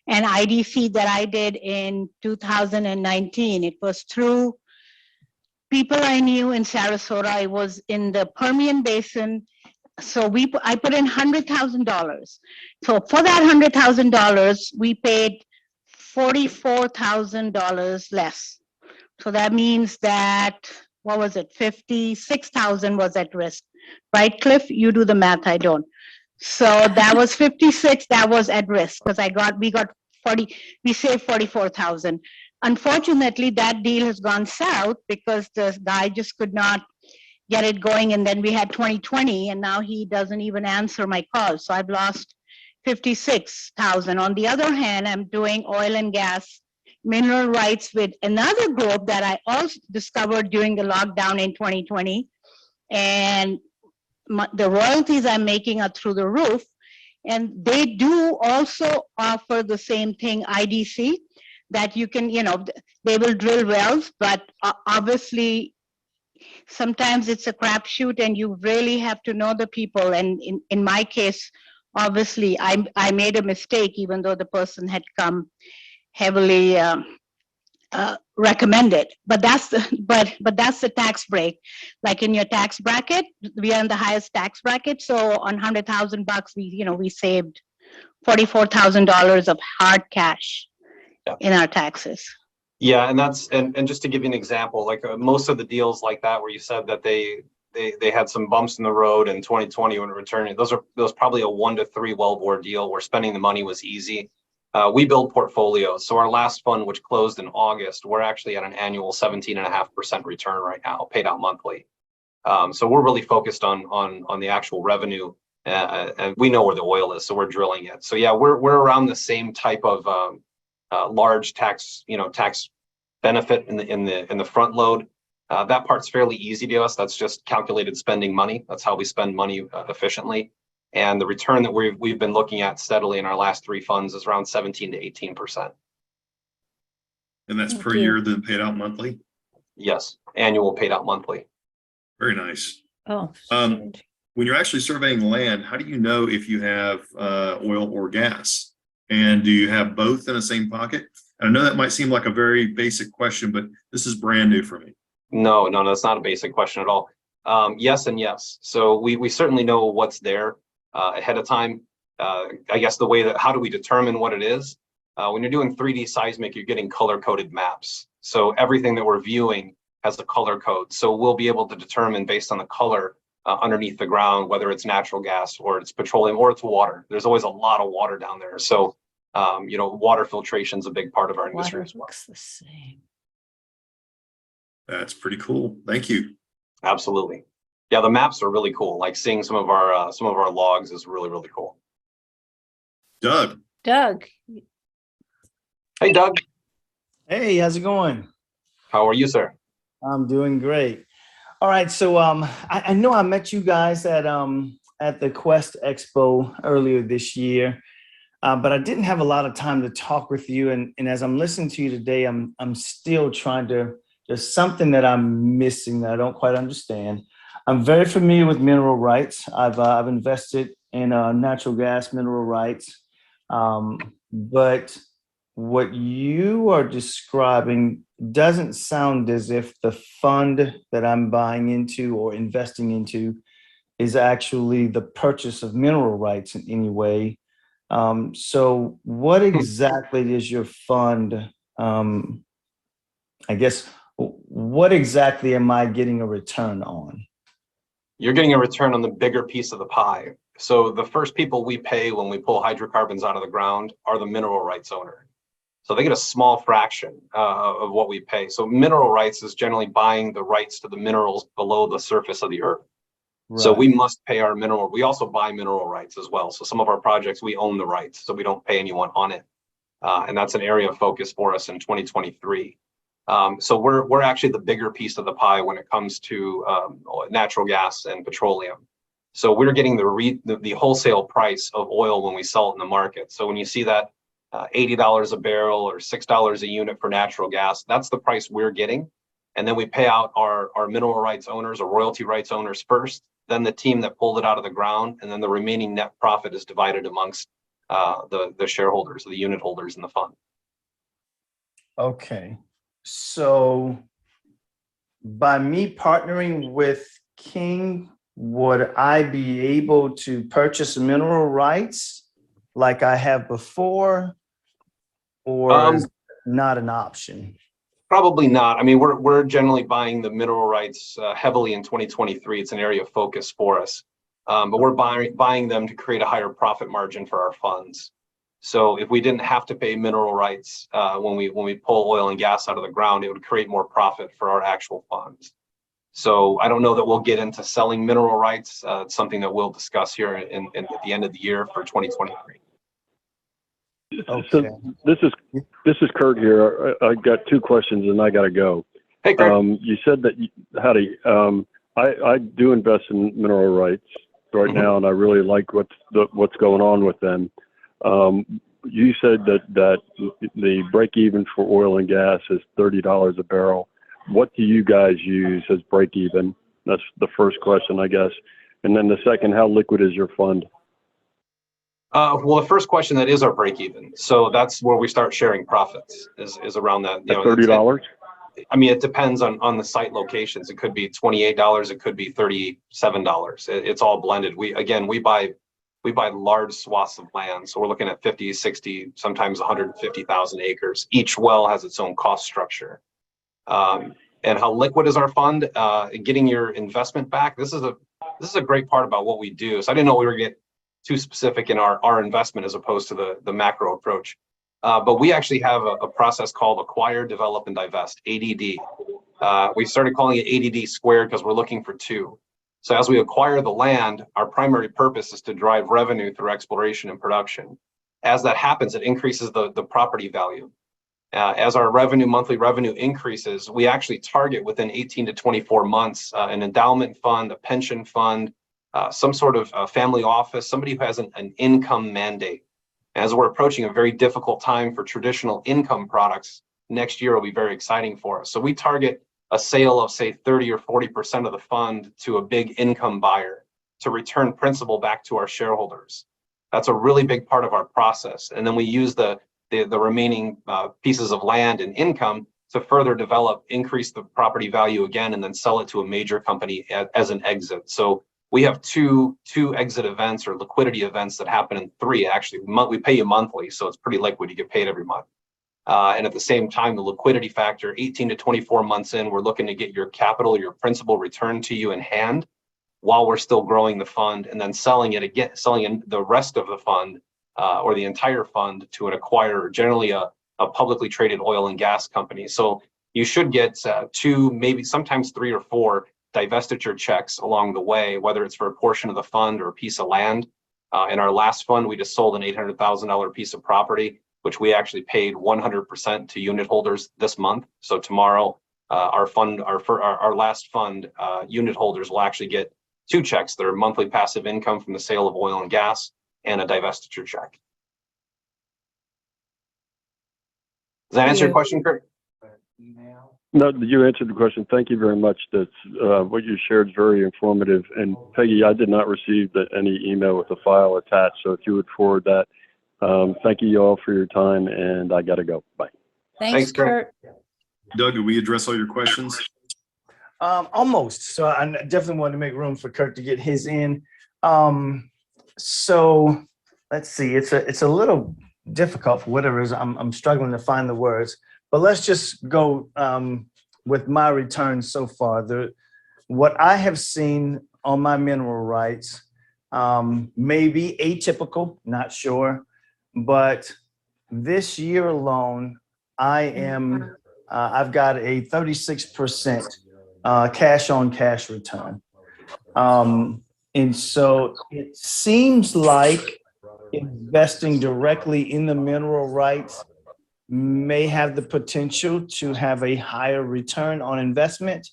an IDC that I did in 2019. It was through people I knew in Sarasota. I was in the Permian Basin. So I put in $100,000. So for that $100,000, we paid $44,000 less. So that means that, what was it, 56,000 was at risk, right, Cliff? You do the math, I don't. So that was 56, that was at risk, because we got 40, we saved 44,000. Unfortunately, that deal has gone south because the guy just could not get it going, and then we had 2020, and now he doesn't even answer my calls. So I've lost 56,000. On the other hand, I'm doing oil and gas mineral rights with another group that I also discovered during the lockdown in 2020. And the royalties I'm making are through the roof. And they do also offer the same thing, IDC, that you can, they will drill wells, but obviously sometimes it's a crapshoot and you really have to know the people. And in my case, obviously I made a mistake, even though the person had come heavily recommended. But that's the tax break. Like in your tax bracket, we are in the highest tax bracket. So on $100,000, we saved $44,000 of hard cash in our taxes. Yeah, and that's and just to give you an example, like most of the deals like that where you said that they had some bumps in the road in 2020 when returning, those probably a 1 to 3 wellbore deal where spending the money was easy. We build portfolios. So our last fund, which closed in August, we're actually at an annual 17.5% return right now, paid out monthly. So we're really focused on the actual revenue, and we know where the oil is, so we're drilling it. So yeah, we're around the same type of large tax benefit in the front load. That part's fairly easy to us. That's just calculated spending money. That's how we spend money efficiently. And the return that we've been looking at steadily in our last 3 funds is around 17 to 18%. And that's Thank per you. year, then paid out monthly? Yes, annual paid out monthly. Very nice. Oh. When you're actually surveying the land, how do you know if you have oil or gas? And do you have both in the same pocket? And I know that might seem like a very basic question, but this is brand new for me. No, that's not a basic question at all. Yes and yes. So we certainly know what's there ahead of time. I guess the way that, how do we determine what it is? When you're doing 3D seismic, you're getting color-coded maps. So everything that we're viewing has a color code. So we'll be able to determine based on the color underneath the ground, whether it's natural gas or it's petroleum or it's water. There's always a lot of water down there. So, water filtration is a big part of our industry Water as well. looks the same. That's pretty cool. Thank you. Absolutely. Yeah, the maps are really cool. Like seeing some of our logs is really, really cool. Doug. Doug, Hey, Doug, Hey, how's it going? how are you, sir? I'm doing great. All right, so I know I met you guys at the Quest Expo earlier this year, but I didn't have a lot of time to talk with you. And as I'm listening to you today, I'm still trying to. There's something that I'm missing that I don't quite understand. I'm very familiar with mineral rights. I've invested in natural gas mineral rights, but what you are describing doesn't sound as if the fund that I'm buying into or investing into is actually the purchase of mineral rights in any way. So what exactly is your fund? I guess, what exactly am I getting a return on? You're getting a return on the bigger piece of the pie. So the first people we pay when we pull hydrocarbons out of the ground are the mineral rights owner. So they get a small fraction of what we pay. So mineral rights is generally buying the rights to the minerals below the surface of the earth. So Right. we must pay our mineral. We also buy mineral rights as well. So some of our projects, we own the rights, so we don't pay anyone on it. And that's an area of focus for us in 2023. So we're actually the bigger piece of the pie when it comes to natural gas and petroleum. So we're getting the wholesale price of oil when we sell it in the market. So when you see that $80 a barrel or $6 a unit for natural gas, that's the price we're getting. And then we pay out our mineral rights owners or royalty rights owners first, then the team that pulled it out of the ground, and then the remaining net profit is divided amongst the shareholders, the unit holders in the fund. Okay. So by me partnering with King, would I be able to purchase mineral rights like I have before? Or is not an option? Probably not. I mean, we're generally buying the mineral rights heavily in 2023. It's an area of focus for us, but we're buying them to create a higher profit margin for our funds. So if we didn't have to pay mineral rights when we pull oil and gas out of the ground, it would create more profit for our actual funds. So I don't know that we'll get into selling mineral rights. It's something that we'll discuss here at the end of the year for 2023. Okay. So this is Kurt here. I got two questions and I got to go. Hey, Kurt. You said that, howdy, I do invest in mineral rights right now, and I really like what's going on with them. You said that the break even for oil and gas is $30 a barrel. What do you guys use as break even? That's the first question, I guess. And then the second, how liquid is your fund? Well, the first question, that is our break even. So that's where we start sharing profits is around that. At $30? I mean, it depends on the site locations. It could be $28. It could be $37. It's all blended. We buy large swaths of land. So we're looking at 50, 60, sometimes 150,000 acres. Each well has its own cost structure. And how liquid is our fund? Getting your investment back. This is a great part about what we do. So I didn't know we were going to get too specific in our investment as opposed to the macro approach. But we actually have a process called Acquire, Develop, and Divest, ADD. We started calling it ADD squared because we're looking for two. So as we acquire the land, our primary purpose is to drive revenue through exploration and production. As that happens, it increases the property value. As our monthly revenue increases, we actually target within 18 to 24 months an endowment fund, a pension fund, some sort of family office, somebody who has an income mandate. As we're approaching a very difficult time for traditional income products, next year will be very exciting for us. So we target a sale of, say, 30 or 40% of the fund to a big income buyer to return principal back to our shareholders. That's a really big part of our process. And then we use the remaining pieces of land and income to further develop, increase the property value again, and then sell it to a major company as an exit. So we have two exit events or liquidity events that happen in three, actually. We pay you monthly, so it's pretty liquid. You get paid every month. And at the same time, the liquidity factor, 18 to 24 months in, we're looking to get your capital, your principal returned to you in hand while we're still growing the fund, and then selling in the rest of the fund or the entire fund to an acquirer, generally a publicly traded oil and gas company. So you should get two, maybe sometimes three or four divestiture checks along the way, whether it's for a portion of the fund or a piece of land. In our last fund, we just sold an $800,000 piece of property, which we actually paid 100% to unit holders this month. So tomorrow, our last fund unit holders will actually get two checks: their monthly passive income from the sale of oil and gas and a divestiture check. Does that answer your question, Kurt? No, you answered the question. Thank you very much. That's what you shared is very informative. And Peggy, I did not receive any email with a file attached. So if you would forward that, thank you all for your time. And I got to go. Bye. Thanks, Kurt. Doug, did we address all your questions? Almost. So I definitely wanted to make room for Kurt to get his in. So let's see. It's a little difficult for whatever it is. I'm struggling to find the words. But let's just go with my returns so far. What I have seen on my mineral rights may be atypical, not sure. But this year alone, I've got a 36% cash on cash return. And so it seems like investing directly in the mineral rights may have the potential to have a higher return on investment?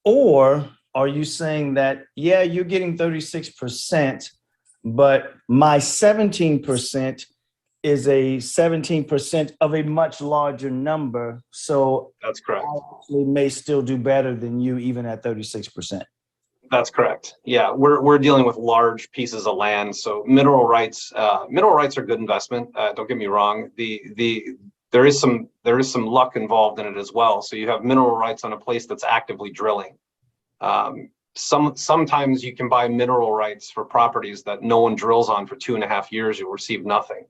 Or are you saying that, yeah, you're getting 36%, but my 17% is a 17% of a much larger number, so That's correct. I actually may still do better than you even at 36%? That's correct. Yeah, we're dealing with large pieces of land. So mineral rights are good investment. Don't get me wrong. There is some luck involved in it as well. So you have mineral rights on a place that's actively drilling. Sometimes you can buy mineral rights for properties that no one drills on for 2.5 years. You'll receive nothing,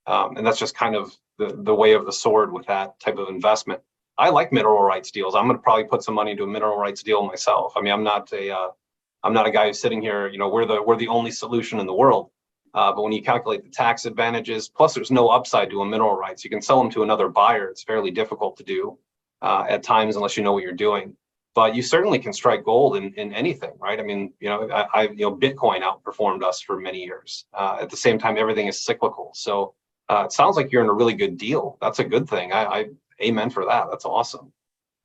and that's just kind of the way of the sword with that type of investment. I like mineral rights deals. I'm going to probably put some money into a mineral rights deal myself. I mean, I'm not a guy who's sitting here, we're the only solution in the world. But when you calculate the tax advantages, plus there's no upside to a mineral rights. You can sell them to another buyer. It's fairly difficult to do at times unless you know what you're doing. But you certainly can strike gold in anything, right? I mean, Bitcoin outperformed us for many years. At the same time, everything is cyclical. So it sounds like you're in a really good deal. That's a good thing. I amen for that. That's awesome.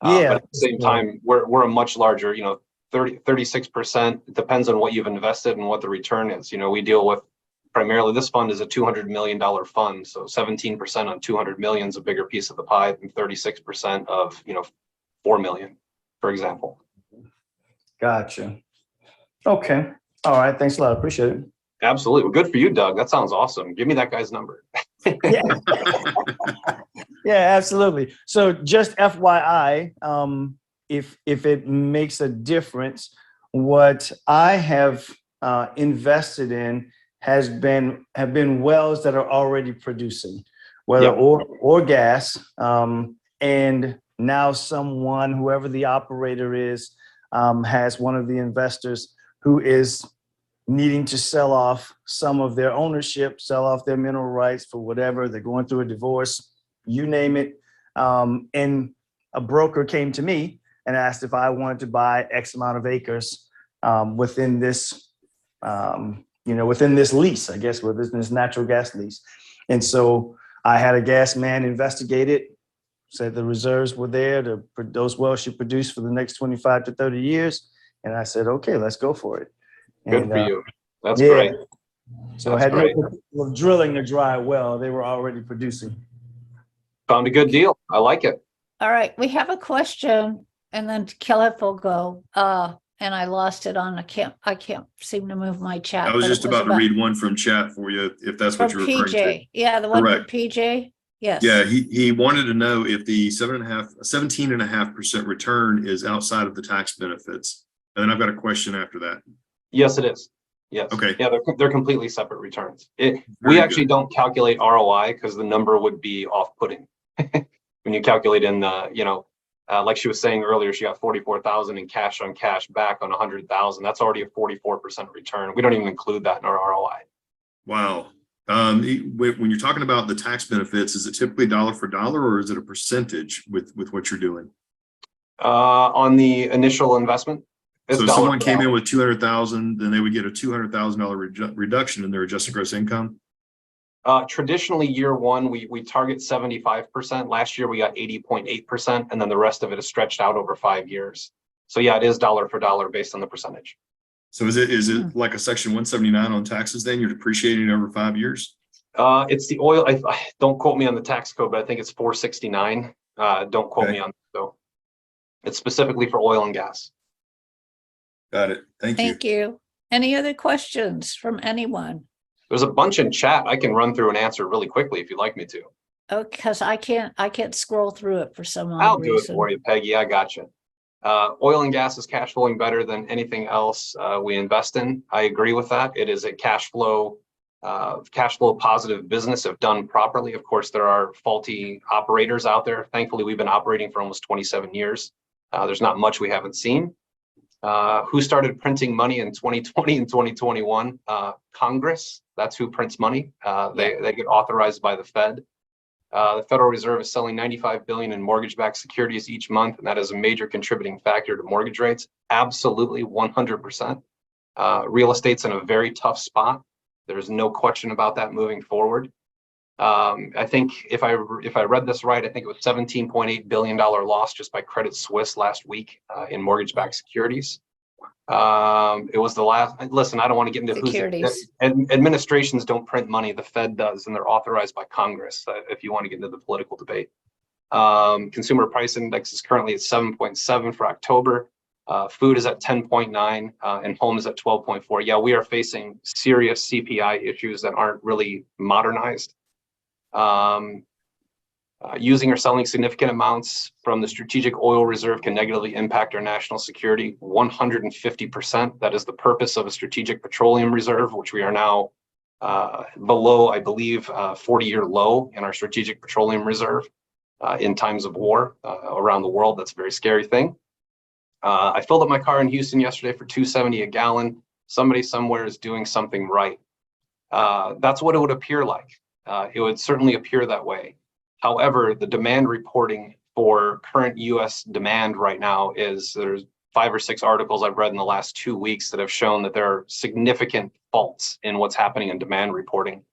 Yeah. But at the same time, we're a much larger, 36%. It depends on what you've invested and what the return is. We deal with primarily, this fund is a $200 million fund. So 17% on 200 million is a bigger piece of the pie than 36% of, 4 million, for example. Gotcha. Okay. All right. Thanks a lot. Appreciate it. Absolutely. Well, good for you, Doug. That sounds awesome. Give me that guy's number. Yeah. Yeah, absolutely. So just FYI, if it makes a difference, what I have invested in have been wells that are already producing, whether Yep. oil or gas. And now whoever the operator is, has one of the investors who is needing to sell off some of their ownership, sell off their mineral rights for whatever. They're going through a divorce, you name it. And a broker came to me and asked if I wanted to buy X amount of acres within this, within this lease, I guess, within this natural gas lease. And so I had a gas man investigate it, said the reserves were there, those wells should produce for the next 25 to 30 years. And I said, okay, let's go for it. Good for you. That's yeah. great. So That's I had great. no purpose of drilling a dry well. They were already producing. Found a good deal. I like it. All right, we have a question and then Caleb will go. And I lost it on, I can't seem to move my chat. I was but just it about to read one from chat for you, if that's what From you're referring to. PJ, yeah, the one from Correct. PJ, yes. Yeah, he wanted to know if the 17.5% return is outside of the tax benefits. And then I've ed a question after that. Yes, it is. Yes. Okay. Yeah, they're completely separate returns. We Very actually good. don't calculate ROI because the number would be off-putting. When you calculate in the, like she was saying earlier, she got 44,000 in cash on cash back on 100,000. That's already a 44% return. We don't even include that in our ROI. Wow. When you're talking about the tax benefits, is it typically dollar for dollar, or is it a percentage with what you're doing? On the initial investment, it's So if dollar someone for came dollar. in with 200,000, then they would get a $200,000 reduction in their adjusted gross income. Traditionally, year one, we target 75%. Last year, we got 80.8%, and then the rest of it is stretched out over 5 years. So yeah, it is dollar for dollar based on the percentage. So is it like a section 179 on taxes then? You're depreciating over 5 years? It's the oil. Don't quote me on the tax code, but I think it's 469. Don't quote Okay. me on that, though. It's specifically for oil and gas. Got it. Thank you. Thank you. Any other questions from anyone? There's a bunch in chat. I can run through and answer really quickly if you'd like me to. Oh, because I can't scroll through it for some I'll odd do it reason. for you, Peggy. I got you. Oil and gas is cash flowing better than anything else we invest in. I agree with that. It is a cash flow positive business if done properly. Of course, there are faulty operators out there. Thankfully, we've been operating for almost 27 years. There's not much we haven't seen. Who started printing money in 2020 and 2021? Congress. That's who prints money. They get authorized by the Fed. The Federal Reserve is selling 95 billion in mortgage-backed securities each month, and that is a major contributing factor to mortgage rates. Absolutely, 100%. Real estate's in a very tough spot. There's no question about that moving forward. I think if I read this right, I think it was $17.8 billion loss just by Credit Suisse last week in mortgage-backed securities. It was the last. Listen, I don't want to get into Securities. Administrations don't print money. The Fed does, and they're authorized by Congress. If you want to get into the political debate, consumer price index is currently at 7.7 for October. Food is at 10.9, and home is at 12.4. Yeah, we are facing serious CPI issues that aren't really modernized. Using or selling significant amounts from the strategic oil reserve can negatively impact our national security 150%. That is the purpose of a strategic petroleum reserve, which we are now below, I believe, 40-year low in our strategic petroleum reserve in times of war around the world. That's a very scary thing. I filled up my car in Houston yesterday for $2.70 a gallon. Somebody somewhere is doing something right. That's what it would appear like. It would certainly appear that way. However, the demand reporting for current U.S. demand right now is there's 5 or 6 articles I've read in the last 2 weeks that have shown that there are significant faults in what's happening in demand reporting.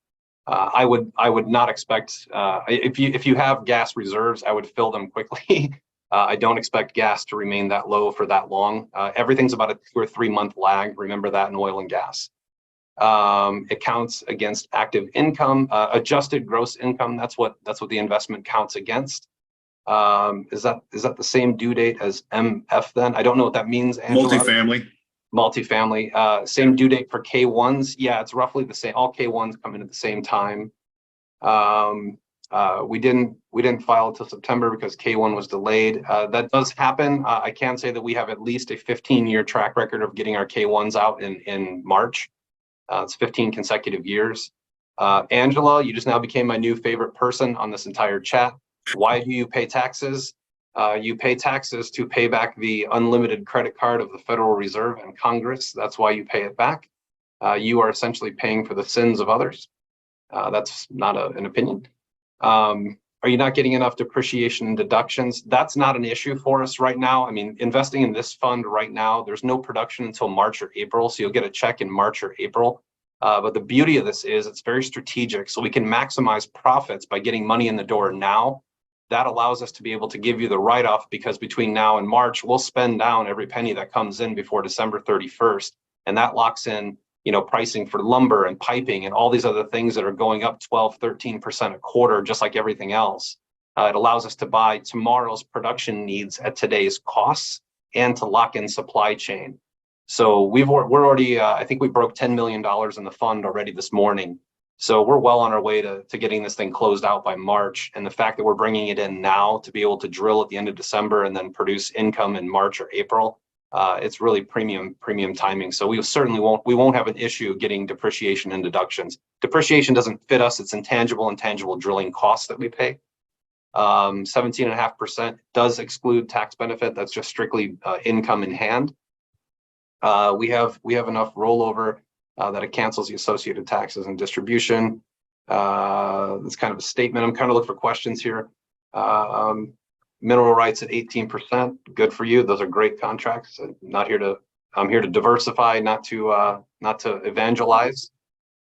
I would not expect if you have gas reserves, I would fill them quickly. I don't expect gas to remain that low for that long. Everything's about a 2 or 3 month lag. Remember that in oil and gas. It counts against active income, adjusted gross income. That's what the investment counts against. Is that the same due date as MF then? I don't know what that means, Angela. Multifamily. Same due date for K1s. Yeah, it's roughly the same. All K1s come in at the same time. We didn't file until September because K1 was delayed. That does happen. I can say that we have at least a 15-year track record of getting our K1s out in March. It's 15 consecutive years. Angela, you just now became my new favorite person on this entire chat. Why do you pay taxes? You pay taxes to pay back the unlimited credit card of the Federal Reserve and Congress. That's why you pay it back. You are essentially paying for the sins of others. That's not an opinion. Are you not getting enough depreciation and deductions? That's not an issue for us right now. I mean, investing in this fund right now, there's no production until March or April, so you'll get a check in March or April. But the beauty of this is it's very strategic, so we can maximize profits by getting money in the door now. That allows us to be able to give you the write-off because between now and March, we'll spend down every penny that comes in before December 31st, and that locks in pricing for lumber and piping and all these other things that are going up 12, 13% a quarter, just like everything else. It allows us to buy tomorrow's production needs at today's costs and to lock in supply chain. So we're already, I think we broke $10 million in the fund already this morning. So we're well on our way to getting this thing closed out by March. And the fact that we're bringing it in now to be able to drill at the end of December and then produce income in March or April, it's really premium timing. So we certainly won't have an issue getting depreciation and deductions. Depreciation doesn't fit us. It's intangible drilling costs that we pay. 17.5% does exclude tax benefit. That's just strictly income in hand. We have enough rollover that it cancels the associated taxes and distribution. That's kind of a statement. I'm kind of looking for questions here. Mineral rights at 18%. Good for you. Those are great contracts. I'm here to diversify, not to evangelize.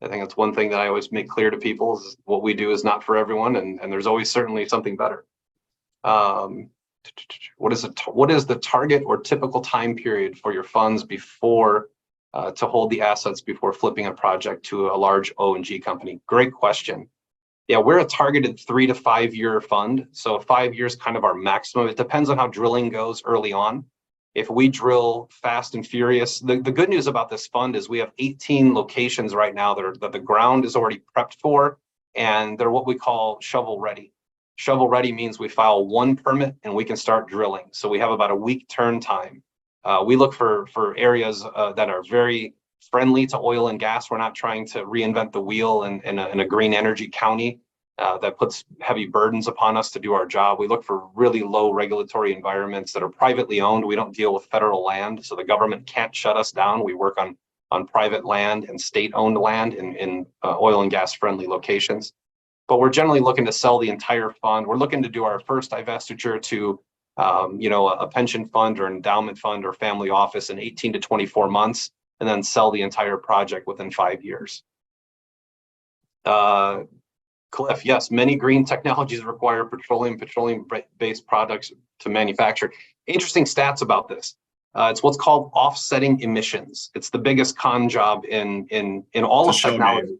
I think that's one thing that I always make clear to people is what we do is not for everyone, and there's always certainly something better. What is the target or typical time period for your funds before to hold the assets before flipping a project to a large O&G company? Great question. Yeah, we're a targeted 3 to 5 year fund. So 5 years kind of our maximum. It depends on how drilling goes early on. If we drill fast and furious, the good news about this fund is we have 18 locations right now that the ground is already prepped for, and they're what we call shovel ready. Shovel ready means we file 1 permit and we can start drilling. So we have about a week turn time. We look for areas that are very friendly to oil and gas. We're not trying to reinvent the wheel in a green energy county that puts heavy burdens upon us to do our job. We look for really low regulatory environments that are privately owned. We don't deal with federal land, so the government can't shut us down. We work on private land and state-owned land in oil and gas friendly locations. but we're generally looking to sell the entire fund. We're looking to do our first divestiture to, a pension fund or endowment fund or family office in 18 to 24 months, and then sell the entire project within 5 years. Cliff, yes, many green technologies require petroleum-based products to manufacture. Interesting stats about this. It's what's called offsetting emissions. It's the biggest con job in all of It's a shell technology. game.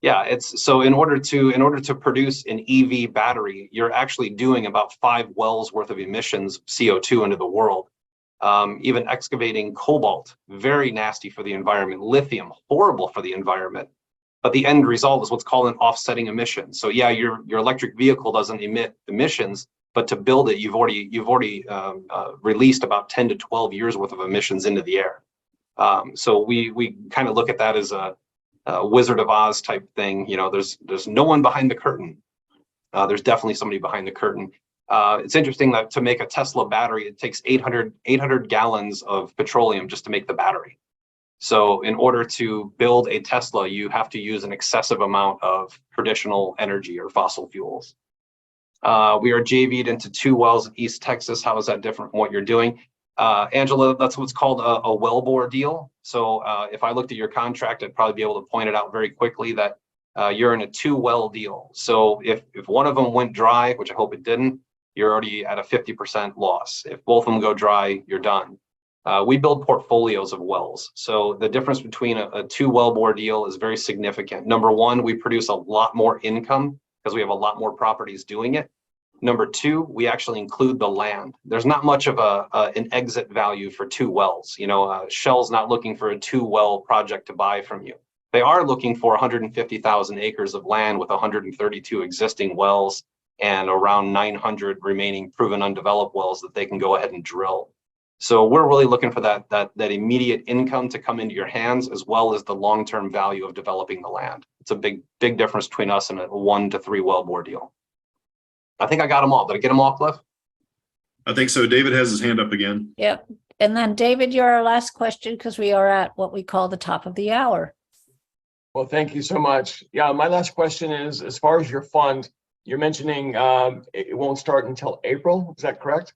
Yeah, it's so in order to produce an EV battery, you're actually doing about 5 wells worth of emissions of CO2 into the world. Even excavating cobalt, very nasty for the environment. Lithium, horrible for the environment. But the end result is what's called an offsetting emission. So yeah, your electric vehicle doesn't emit emissions, but to build it, you've already released about 10 to 12 years worth of emissions into the air. So we kind of look at that as a Wizard of Oz type thing. You know, there's no one behind the curtain. There's definitely somebody behind the curtain. It's interesting that to make a Tesla battery, it takes 800 gallons of petroleum just to make the battery. So in order to build a Tesla, you have to use an excessive amount of traditional energy or fossil fuels. We are JV'd into 2 wells in East Texas. How is that different from what you're doing? Angela, that's what's called a wellbore deal. So if I looked at your contract, I'd probably be able to point it out very quickly that you're in a 2 well deal. So if one of them went dry, which I hope it didn't, you're already at a 50% loss. If both of them go dry, you're done. We build portfolios of wells. So the difference between a 2 wellbore deal is very significant. Number one, we produce a lot more income because we have a lot more properties doing it. Number two, we actually include the land. There's not much of an exit value for 2 wells. You know, Shell's not looking for a 2 well project to buy from you. They are looking for 150,000 acres of land with 132 existing wells and around 900 remaining proven undeveloped wells that they can go ahead and drill. So we're really looking for that immediate income to come into your hands, as well as the long-term value of developing the land. It's a big difference between us and a 1 to 3 wellbore deal. I think I got them all. Did I get them all, Cliff? I think so. David has his hand up again. Yep. And then David, you're our last question because we are at what we call the top of the hour. Well, thank you so much. Yeah, my last question is, as far as your fund, you're mentioning it won't start until April. Is that correct?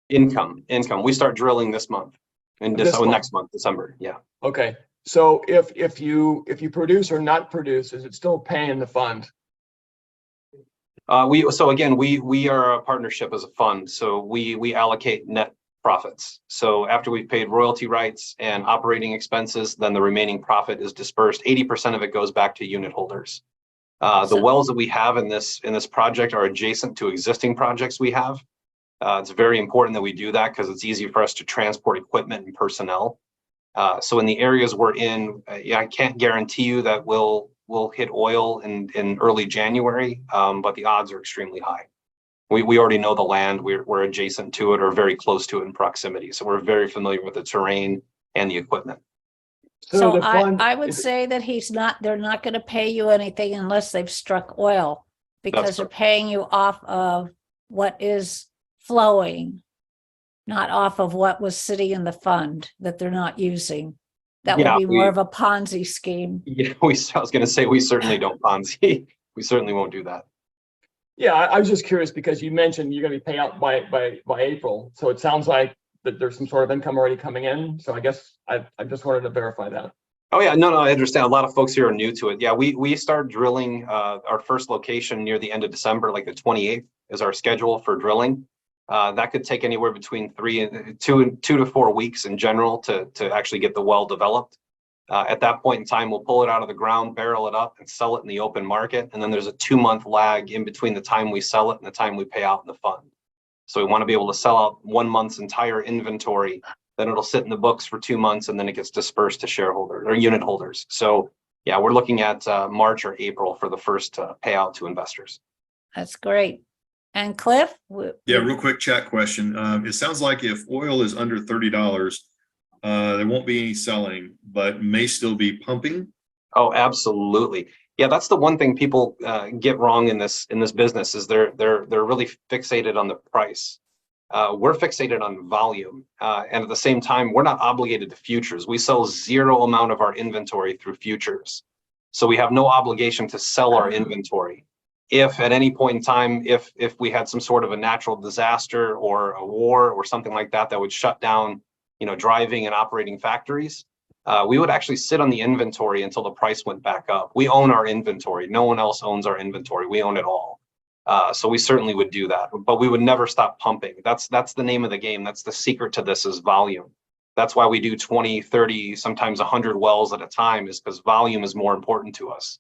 Income. We start drilling this month, and next month, December. Yeah. Okay. So if you produce or not produce, is it still paying the fund? We are a partnership as a fund, so we allocate net profits. So after we've paid royalty rights and operating expenses, then the remaining profit is dispersed. 80% of it goes back to unit holders. The wells that we have in this project are adjacent to existing projects we have. It's very important that we do that because it's easy for us to transport equipment and personnel. So in the areas we're in, I can't guarantee you that we'll hit oil in early January, but the odds are extremely high. We already know the land, we're adjacent to it or very close to it in proximity. So we're very familiar with the terrain and the equipment. So the fund I would say that they're not going to pay you anything unless they've struck oil, because they're paying you off of what is flowing, not off of what was sitting in the fund that they're not using. That would be more of a Ponzi scheme. Yeah, I was going to say, we certainly don't Ponzi. We certainly won't do that. Yeah, I was just curious because you mentioned you're going to be paying out by April. So it sounds like that there's some sort of income already coming in. So I guess I just wanted to verify that. Oh yeah, no, I understand. A lot of folks here are new to it. Yeah, we start drilling our first location near the end of December, like the 28th is our schedule for drilling. That could take anywhere between 2 to 4 weeks in general to actually get the well developed. At that point in time, we'll pull it out of the ground, barrel it up, and sell it in the open market. And then there's a 2-month lag in between the time we sell it and the time we pay out in the fund. So we want to be able to sell out 1 month's entire inventory. Then it'll sit in the books for 2 months, and then it gets dispersed to shareholders or unit holders. So yeah, we're looking at March or April for the first payout to investors. That's great. And Cliff? Yeah, real quick chat question. It sounds like if oil is under $30, there won't be any selling, but may still be pumping. Oh, absolutely. Yeah, that's the one thing people get wrong in this business is they're really fixated on the price. We're fixated on volume, and at the same time, we're not obligated to futures. We sell 0 amount of our inventory through futures, so we have no obligation to sell our inventory. if at any point in time, if we had some sort of a natural disaster or a war or something like that, that would shut down, driving and operating factories, we would actually sit on the inventory until the price went back up. We own our inventory. No one else owns our inventory. We own it all. So we certainly would do that, but we would never stop pumping. That's the name of the game. That's the secret to this, is volume. That's why we do 20, 30, sometimes 100 wells at a time, is because volume is more important to us.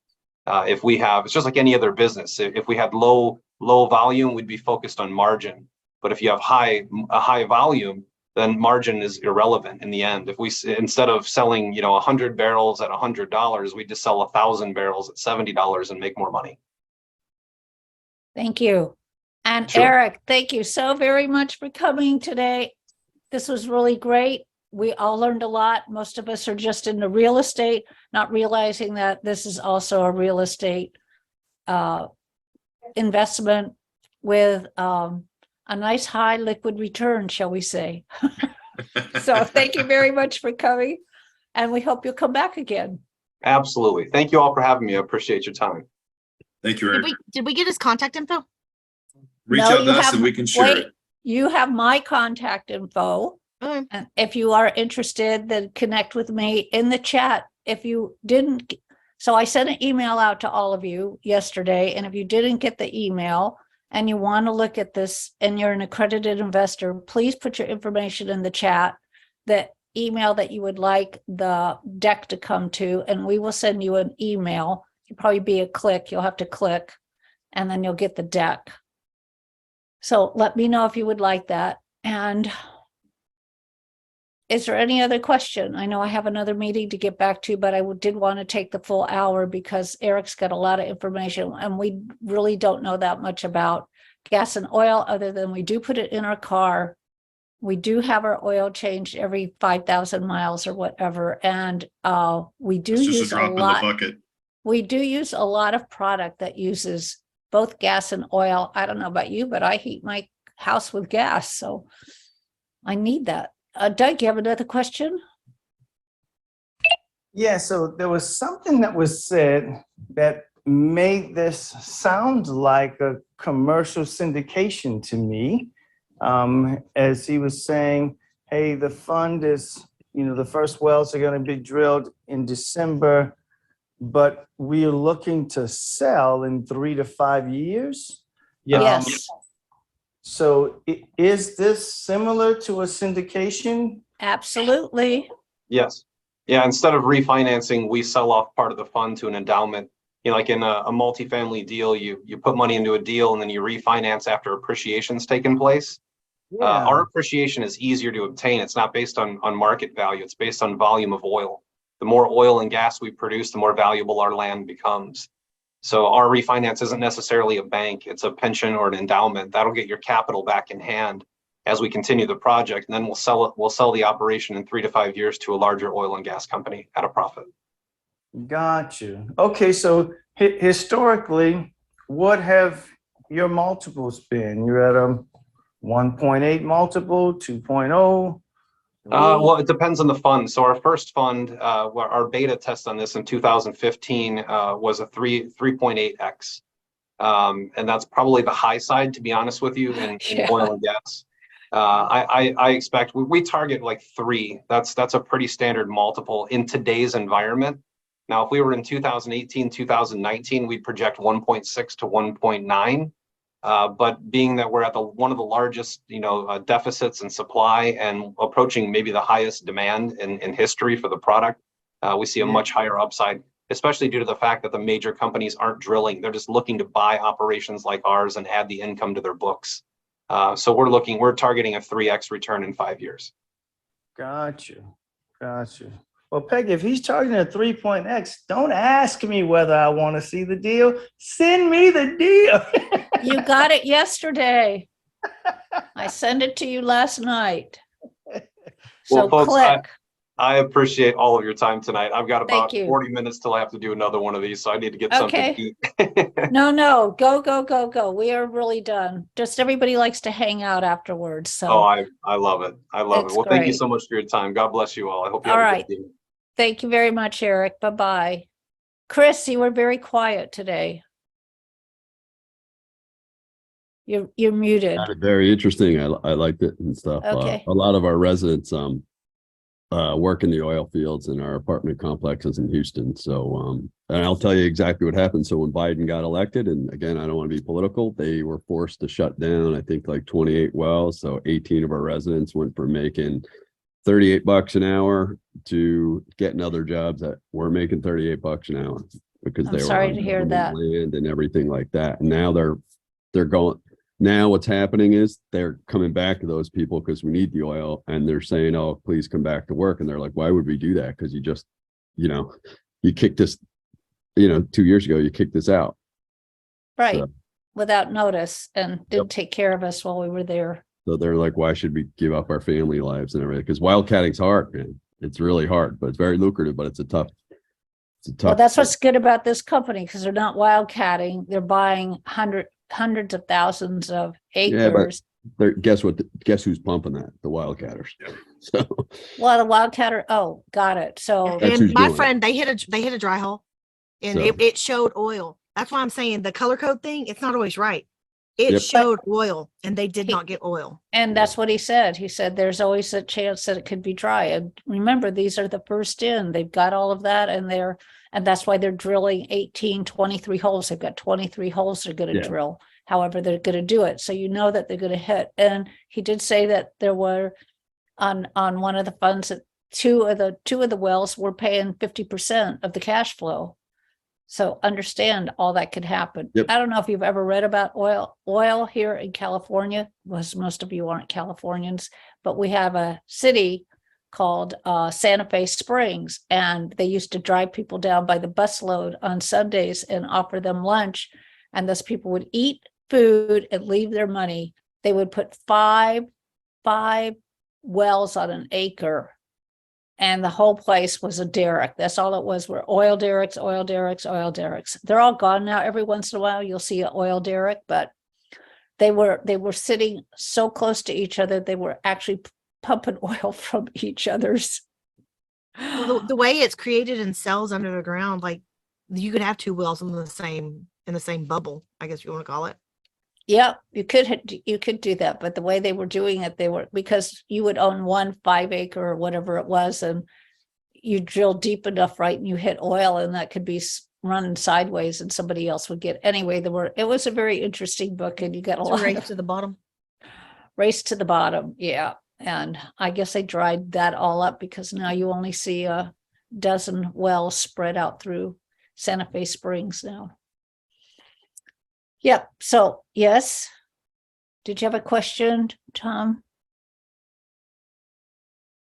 It's just like any other business. If we had low volume, we'd be focused on margin. But if you have a high volume, then margin is irrelevant in the end. If we, instead of selling, 100 barrels at $100, we just sell 1,000 barrels at $70 and make more money. Thank you. And Sure. Eric, thank you so very much for coming today. This was really great. We all learned a lot. Most of us are just into real estate, not realizing that this is also a real estate investment with a nice high liquid return, shall we say. So thank you very much for coming, and we hope you'll come back again. Absolutely. Thank you all for having me. I appreciate your time. Thank you, Eric. Did we get his contact info? Reach No, out you to us have- and we can share wait, it. You have my contact info. Okay. And if you are interested, then connect with me in the chat. If you didn't, so I sent an email out to all of you yesterday, and if you didn't get the email and you want to look at this and you're an accredited investor, please put your information in the chat, the email that you would like the deck to come to, and we will send you an email. It'll probably be a click. You'll have to click, and then you'll get the deck. So let me know if you would like that. And is there any other question? I know I have another meeting to get back to, but I did want to take the full hour because Eric's got a lot of information, and we really don't know that much about gas and oil, other than we do put it in our car. We do have our oil changed every 5,000 miles or whatever. And we do It's just a use a drop in the lot. bucket. We do use a lot of product that uses both gas and oil. I don't know about you, but I heat my house with gas, so I need that. Doug, you have another question? Yeah, so there was something that was said that made this sound like a commercial syndication to me. As he was saying, hey, the fund is, the first wells are going to be drilled in December, but we are looking to sell in 3 to 5 years. Yes, So is this similar to a syndication? absolutely. Yes. Yeah. Instead of refinancing, we sell off part of the fund to an endowment. Like in a multifamily deal, you put money into a deal and then you refinance after appreciation's taken place. Our appreciation is easier to obtain. It's not based on market value. It's based on volume of oil. The more oil and gas we produce, the more valuable our land becomes. So our refinance isn't necessarily a bank. It's a pension or an endowment. That'll get your capital back in hand as we continue the project. And then we'll sell it. We'll sell the operation in 3 to 5 years to a larger oil and gas company at a profit. Got you. Okay, so historically, what have your multiples been? You're at a 1.8 multiple, 2.0? Well, it depends on the fund. So our first fund, our beta test on this in 2015 was a 3.8x. And that's probably the high side, to be honest with you, in Yeah. oil and gas. I expect we target like 3. That's a pretty standard multiple in today's environment. Now, if we were in 2018, 2019, we'd project 1.6 to 1.9. But being that we're at one of the largest, deficits in supply and approaching maybe the highest demand in history for the product, we see a much higher upside, especially due to the fact that the major companies aren't drilling. They're just looking to buy operations like ours and add the income to their books. So we're targeting a 3x return in 5 years. Got you. Well, Peggy, if he's targeting a 3.x, don't ask me whether I want to see the deal. Send me the deal. You got it yesterday. I sent it to you last night. So Well, folks, click. I appreciate all of your time tonight. I've got about Thank you. 40 minutes till I have to do another one of these, so I need to get something Okay. to eat. No, go. We are really done. Just everybody likes to hang out afterwards, so. Oh, I love it. I love It's it. Well, thank you great. so much for your time. God bless you all. I hope you All have a right. good day. Thank you very much, Eric. Bye-bye. Chris, you were very quiet today. You're muted. Found it very interesting. I liked it and stuff. Okay. A lot of our residents work in the oil fields in our apartment complexes in Houston. So and I'll tell you exactly what happened. So when Biden got elected, and again, I don't want to be political, they were forced to shut down, I think, like 28 wells. So 18 of our residents went from making $38 an hour to getting other jobs that were making $38 an hour because I'm they were sorry on to hear government that. land and everything like that. And now they're going. Now what's happening is they're coming back to those people because we need the oil, and they're saying, "Oh, please come back to work." And they're like, "Why would we do that? Because you just, you kicked this, 2 years ago, you kicked us out." Right. So- Without notice, and didn't take care of us while we were there. So they're like, "Why should we give up our family lives and everything?" Because wildcatting's hard, man. It's really hard, but it's very lucrative. But it's a tough. Well, that's what's good about this company, because they're not wildcatting. They're buying hundreds of thousands of Yeah, but- acres. Guess what? Guess who's pumping that? The wildcatters. So Well, the wildcatter. Oh, got it. So That's And who's my doing it. friend, they hit a dry hole, and So- it showed oil. That's why I'm saying the color code thing, it's not always right. It Yep. showed oil, and they did He- not get oil. And that's what he said. He said there's always a chance that it could be dry. And remember, these are the first in. They've got all of that, and that's why they're drilling 23 holes. They've got 23 holes they're going to Yeah. drill. However, they're going to do it. So you know that they're going to hit. And he did say that there were on one of the funds that two of the wells were paying 50% of the cash flow. So understand all that could happen. Yep. I don't know if you've ever read about oil here in California. Most of you aren't Californians, but we have a city called Santa Fe Springs, and they used to drive people down by the busload on Sundays and offer them lunch. And those people would eat food and leave their money. They would put five wells on an acre, and the whole place was a derrick. That's all it was, were oil derricks, oil derricks, oil derricks. They're all gone now. Every once in a while, you'll see an oil derrick, but they were sitting so close to each other, they were actually pumping oil from each other's. Well, the way it's created in cells under the ground, like you could have two wells in the same bubble, I guess you want to call it. Yeah, you could do that, but the way they were doing it, because you would own 1 5 acre or whatever it was, and you drill deep enough, right, and you hit oil, and that could be running sideways, and somebody else would get. Anyway, it was a very interesting book, and you got a It's a lot race of to the bottom. race to the bottom. Yeah, and I guess they dried that all up because now you only see a dozen wells spread out through Santa Fe Springs now. Yep. So yes. Did you have a question, Tom?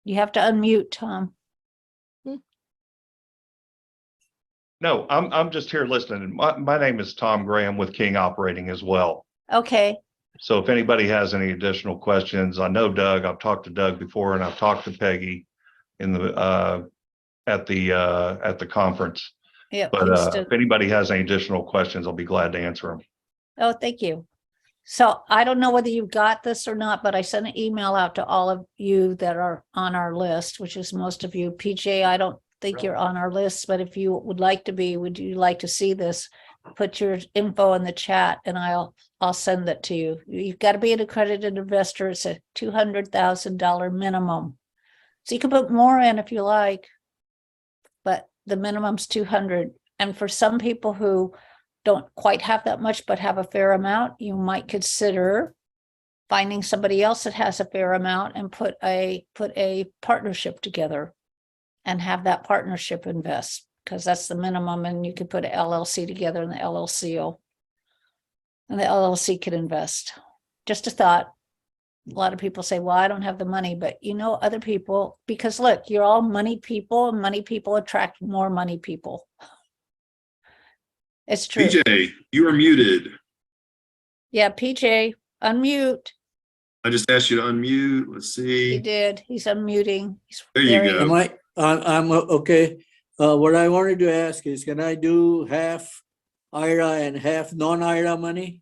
You have to unmute, Tom. No, I'm just here listening. My name is Tom Graham with King Operating as well. Okay. So if anybody has any additional questions, I know Doug, I've talked to Doug before, and I've talked to Peggy in the at the conference. Yeah. But if anybody has any additional questions, I'll be glad to answer them. Oh, thank you. So I don't know whether you got this or not, but I sent an email out to all of you that are on our list, which is most of you. PJ, I don't think you're on our list, but if you would like to be, would you like to see this? Put your info in the chat and I'll send that to you. You've got to be an accredited investor. It's a $200,000 minimum. So you can put more in if you like, but the minimum's 200. And for some people who don't quite have that much, but have a fair amount, you might consider finding somebody else that has a fair amount and put a partnership together and have that partnership invest, because that's the minimum. And you could put an LLC together and the LLC can invest. Just a thought. A lot of people say, well, I don't have the money, but other people, because look, you're all money people, and money people attract more money people. It's true. PJ, you are muted. Yeah, PJ, unmute. I just asked you to unmute. Let's He see. did. He's unmuting. There you go. I'm okay. What I wanted to ask is, can I do half IRA and half non-IRA money?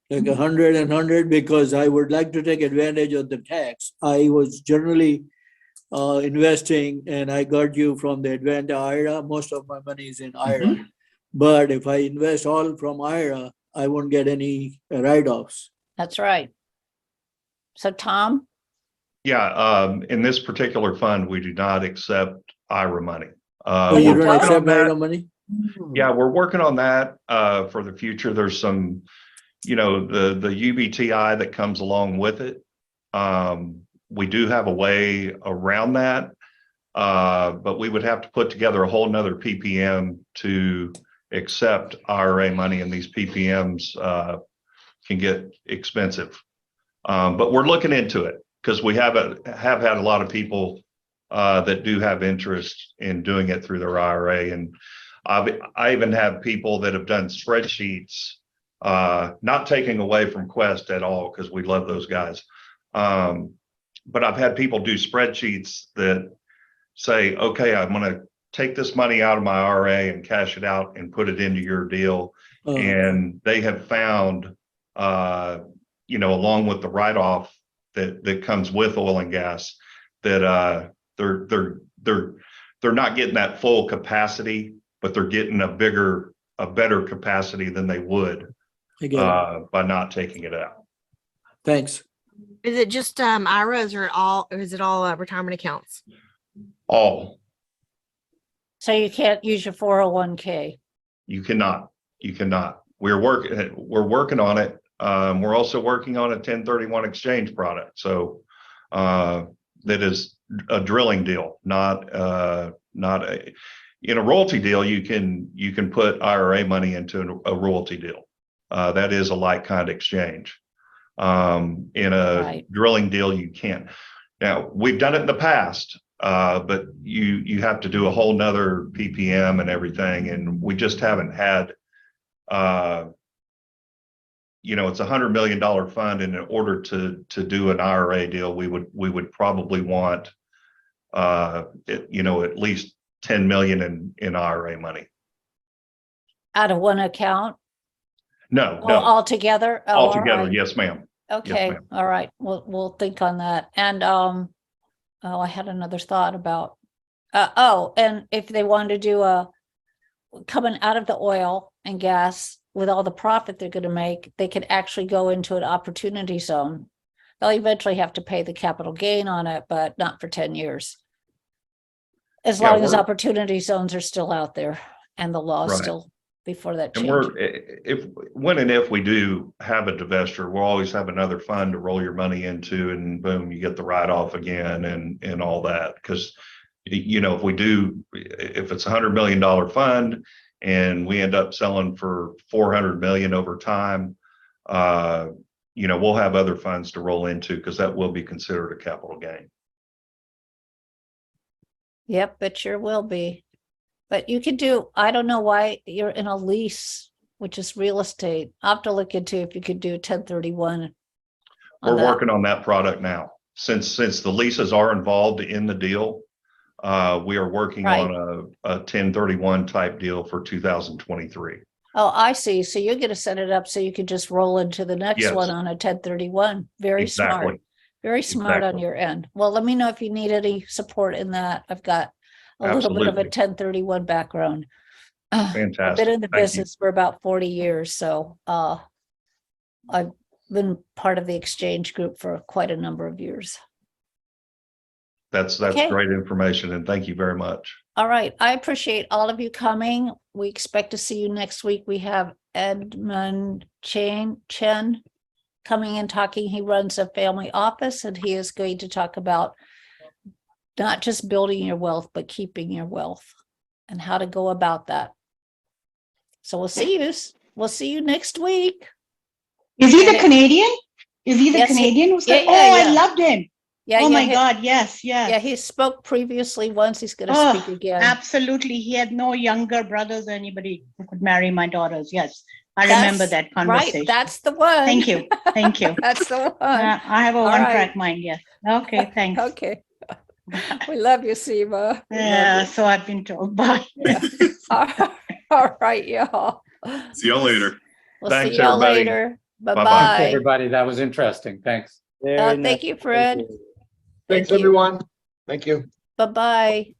Like 100 and 100, because I would like to take advantage of the tax. I was generally investing, and I got you from the Advanta IRA. Most of my money is in IRA. But if I invest all from IRA, I won't get any write-offs. That's right. So Tom, Yeah, in this particular fund, we do not accept IRA money. Oh, you you We're don't don't? working on accept that. IRA money? Yeah, we're working on that for the future. There's some, the UBTI that comes along with it. We do have a way around that, but we would have to put together a whole nother PPM to accept IRA money, and these PPMs can get expensive. But we're looking into it because we have had a lot of people that do have interest in doing it through their IRA, and I even have people that have done spreadsheets, not taking away from Quest at all because we love those guys. But I've had people do spreadsheets that say, okay, I'm going to take this money out of my IRA and cash it out and put it into your deal. And they have found, along with the write-off that comes with oil and gas, that they're not getting that full capacity, but they're getting a better capacity than they would I get it. by not taking it out. Thanks. Is it just IRAs or is it all retirement accounts? All. so you can't use your 401k. You cannot. We're working on it. We're also working on a 1031 exchange product. So that is a drilling deal, not in a royalty deal. You can put IRA money into a royalty deal. That is a like kind exchange. In a Right. drilling deal, you can't. Now, we've done it in the past, but you have to do a whole nother PPM and everything, and we just haven't had. It's $100 million fund, and in order to do an IRA deal, we would probably want at least 10 million in IRA money. Out of one account? No, Oh, no, altogether? Oh, all altogether. right. Yes, ma'am. Okay, ma'am. all right. We'll think on that. And I had another thought about and if they wanted to do coming out of the oil and gas with all the profit they're going to make, they could actually go into an opportunity zone. They'll eventually have to pay the capital gain on it, but not for 10 years. As Yeah, long as we're- opportunity zones are still out there and the law is Right. still before that And change. when and if we do have a divestiture, we'll always have another fund to roll your money into, and boom, you get the write-off again and all that. Because, if it's $100 million fund and we end up selling for 400 million over time, we'll have other funds to roll into because that will be considered a capital gain. Yep, it sure will be. But you could do, I don't know why you're in a lease, which is real estate. I'll have to look into if you could do 1031. on We're that. working on that product now. Since the leases are involved in the deal, we are working Right. on a 1031 type deal for 2023. Oh, I see. So you're going to set it up so you could just roll into the next Yes. one on a 1031. Very smart. Exactly. Very smart on Exactly. your end. Well, let me know if you need any support in that. I've got a little bit of a Absolutely. 1031 background. I've Fantastic. been in the Thank you. business for about 40 years, so I've been part of the exchange group for quite a number of years. That's Okay. great information, and thank you very much. All right, I appreciate all of you coming. We expect to see you next week. We have Edmund Chen coming and talking. He runs a family office, and he is going to talk about not just building your wealth, but keeping your wealth and how to go about that. So we'll see you. We'll see you next week. Is he the And- Canadian? Is he the Yes, Canadian who said, yeah, oh, yeah. I loved him. Yeah, Oh yeah, my he- God, yes, yes. Yeah, he spoke previously once. He's going to Oh, speak again. absolutely. He had no younger brothers or anybody who could marry my daughters. Yes, I That's remember that conversation. Right, that's the one. Thank you. Thank you. That's the one. I have a All one-track right. mind, yes. Okay, thanks. Okay. We love you, Seema. We love Yeah, you. so I've been told. Bye. All right, y'all. See y'all later. We'll Thanks, see y'all everybody. later. Bye-bye. Bye-bye. Everybody, that was interesting. Thanks. Thank you, Fred. Thanks, Thank you. everyone. Thank you. Bye-bye.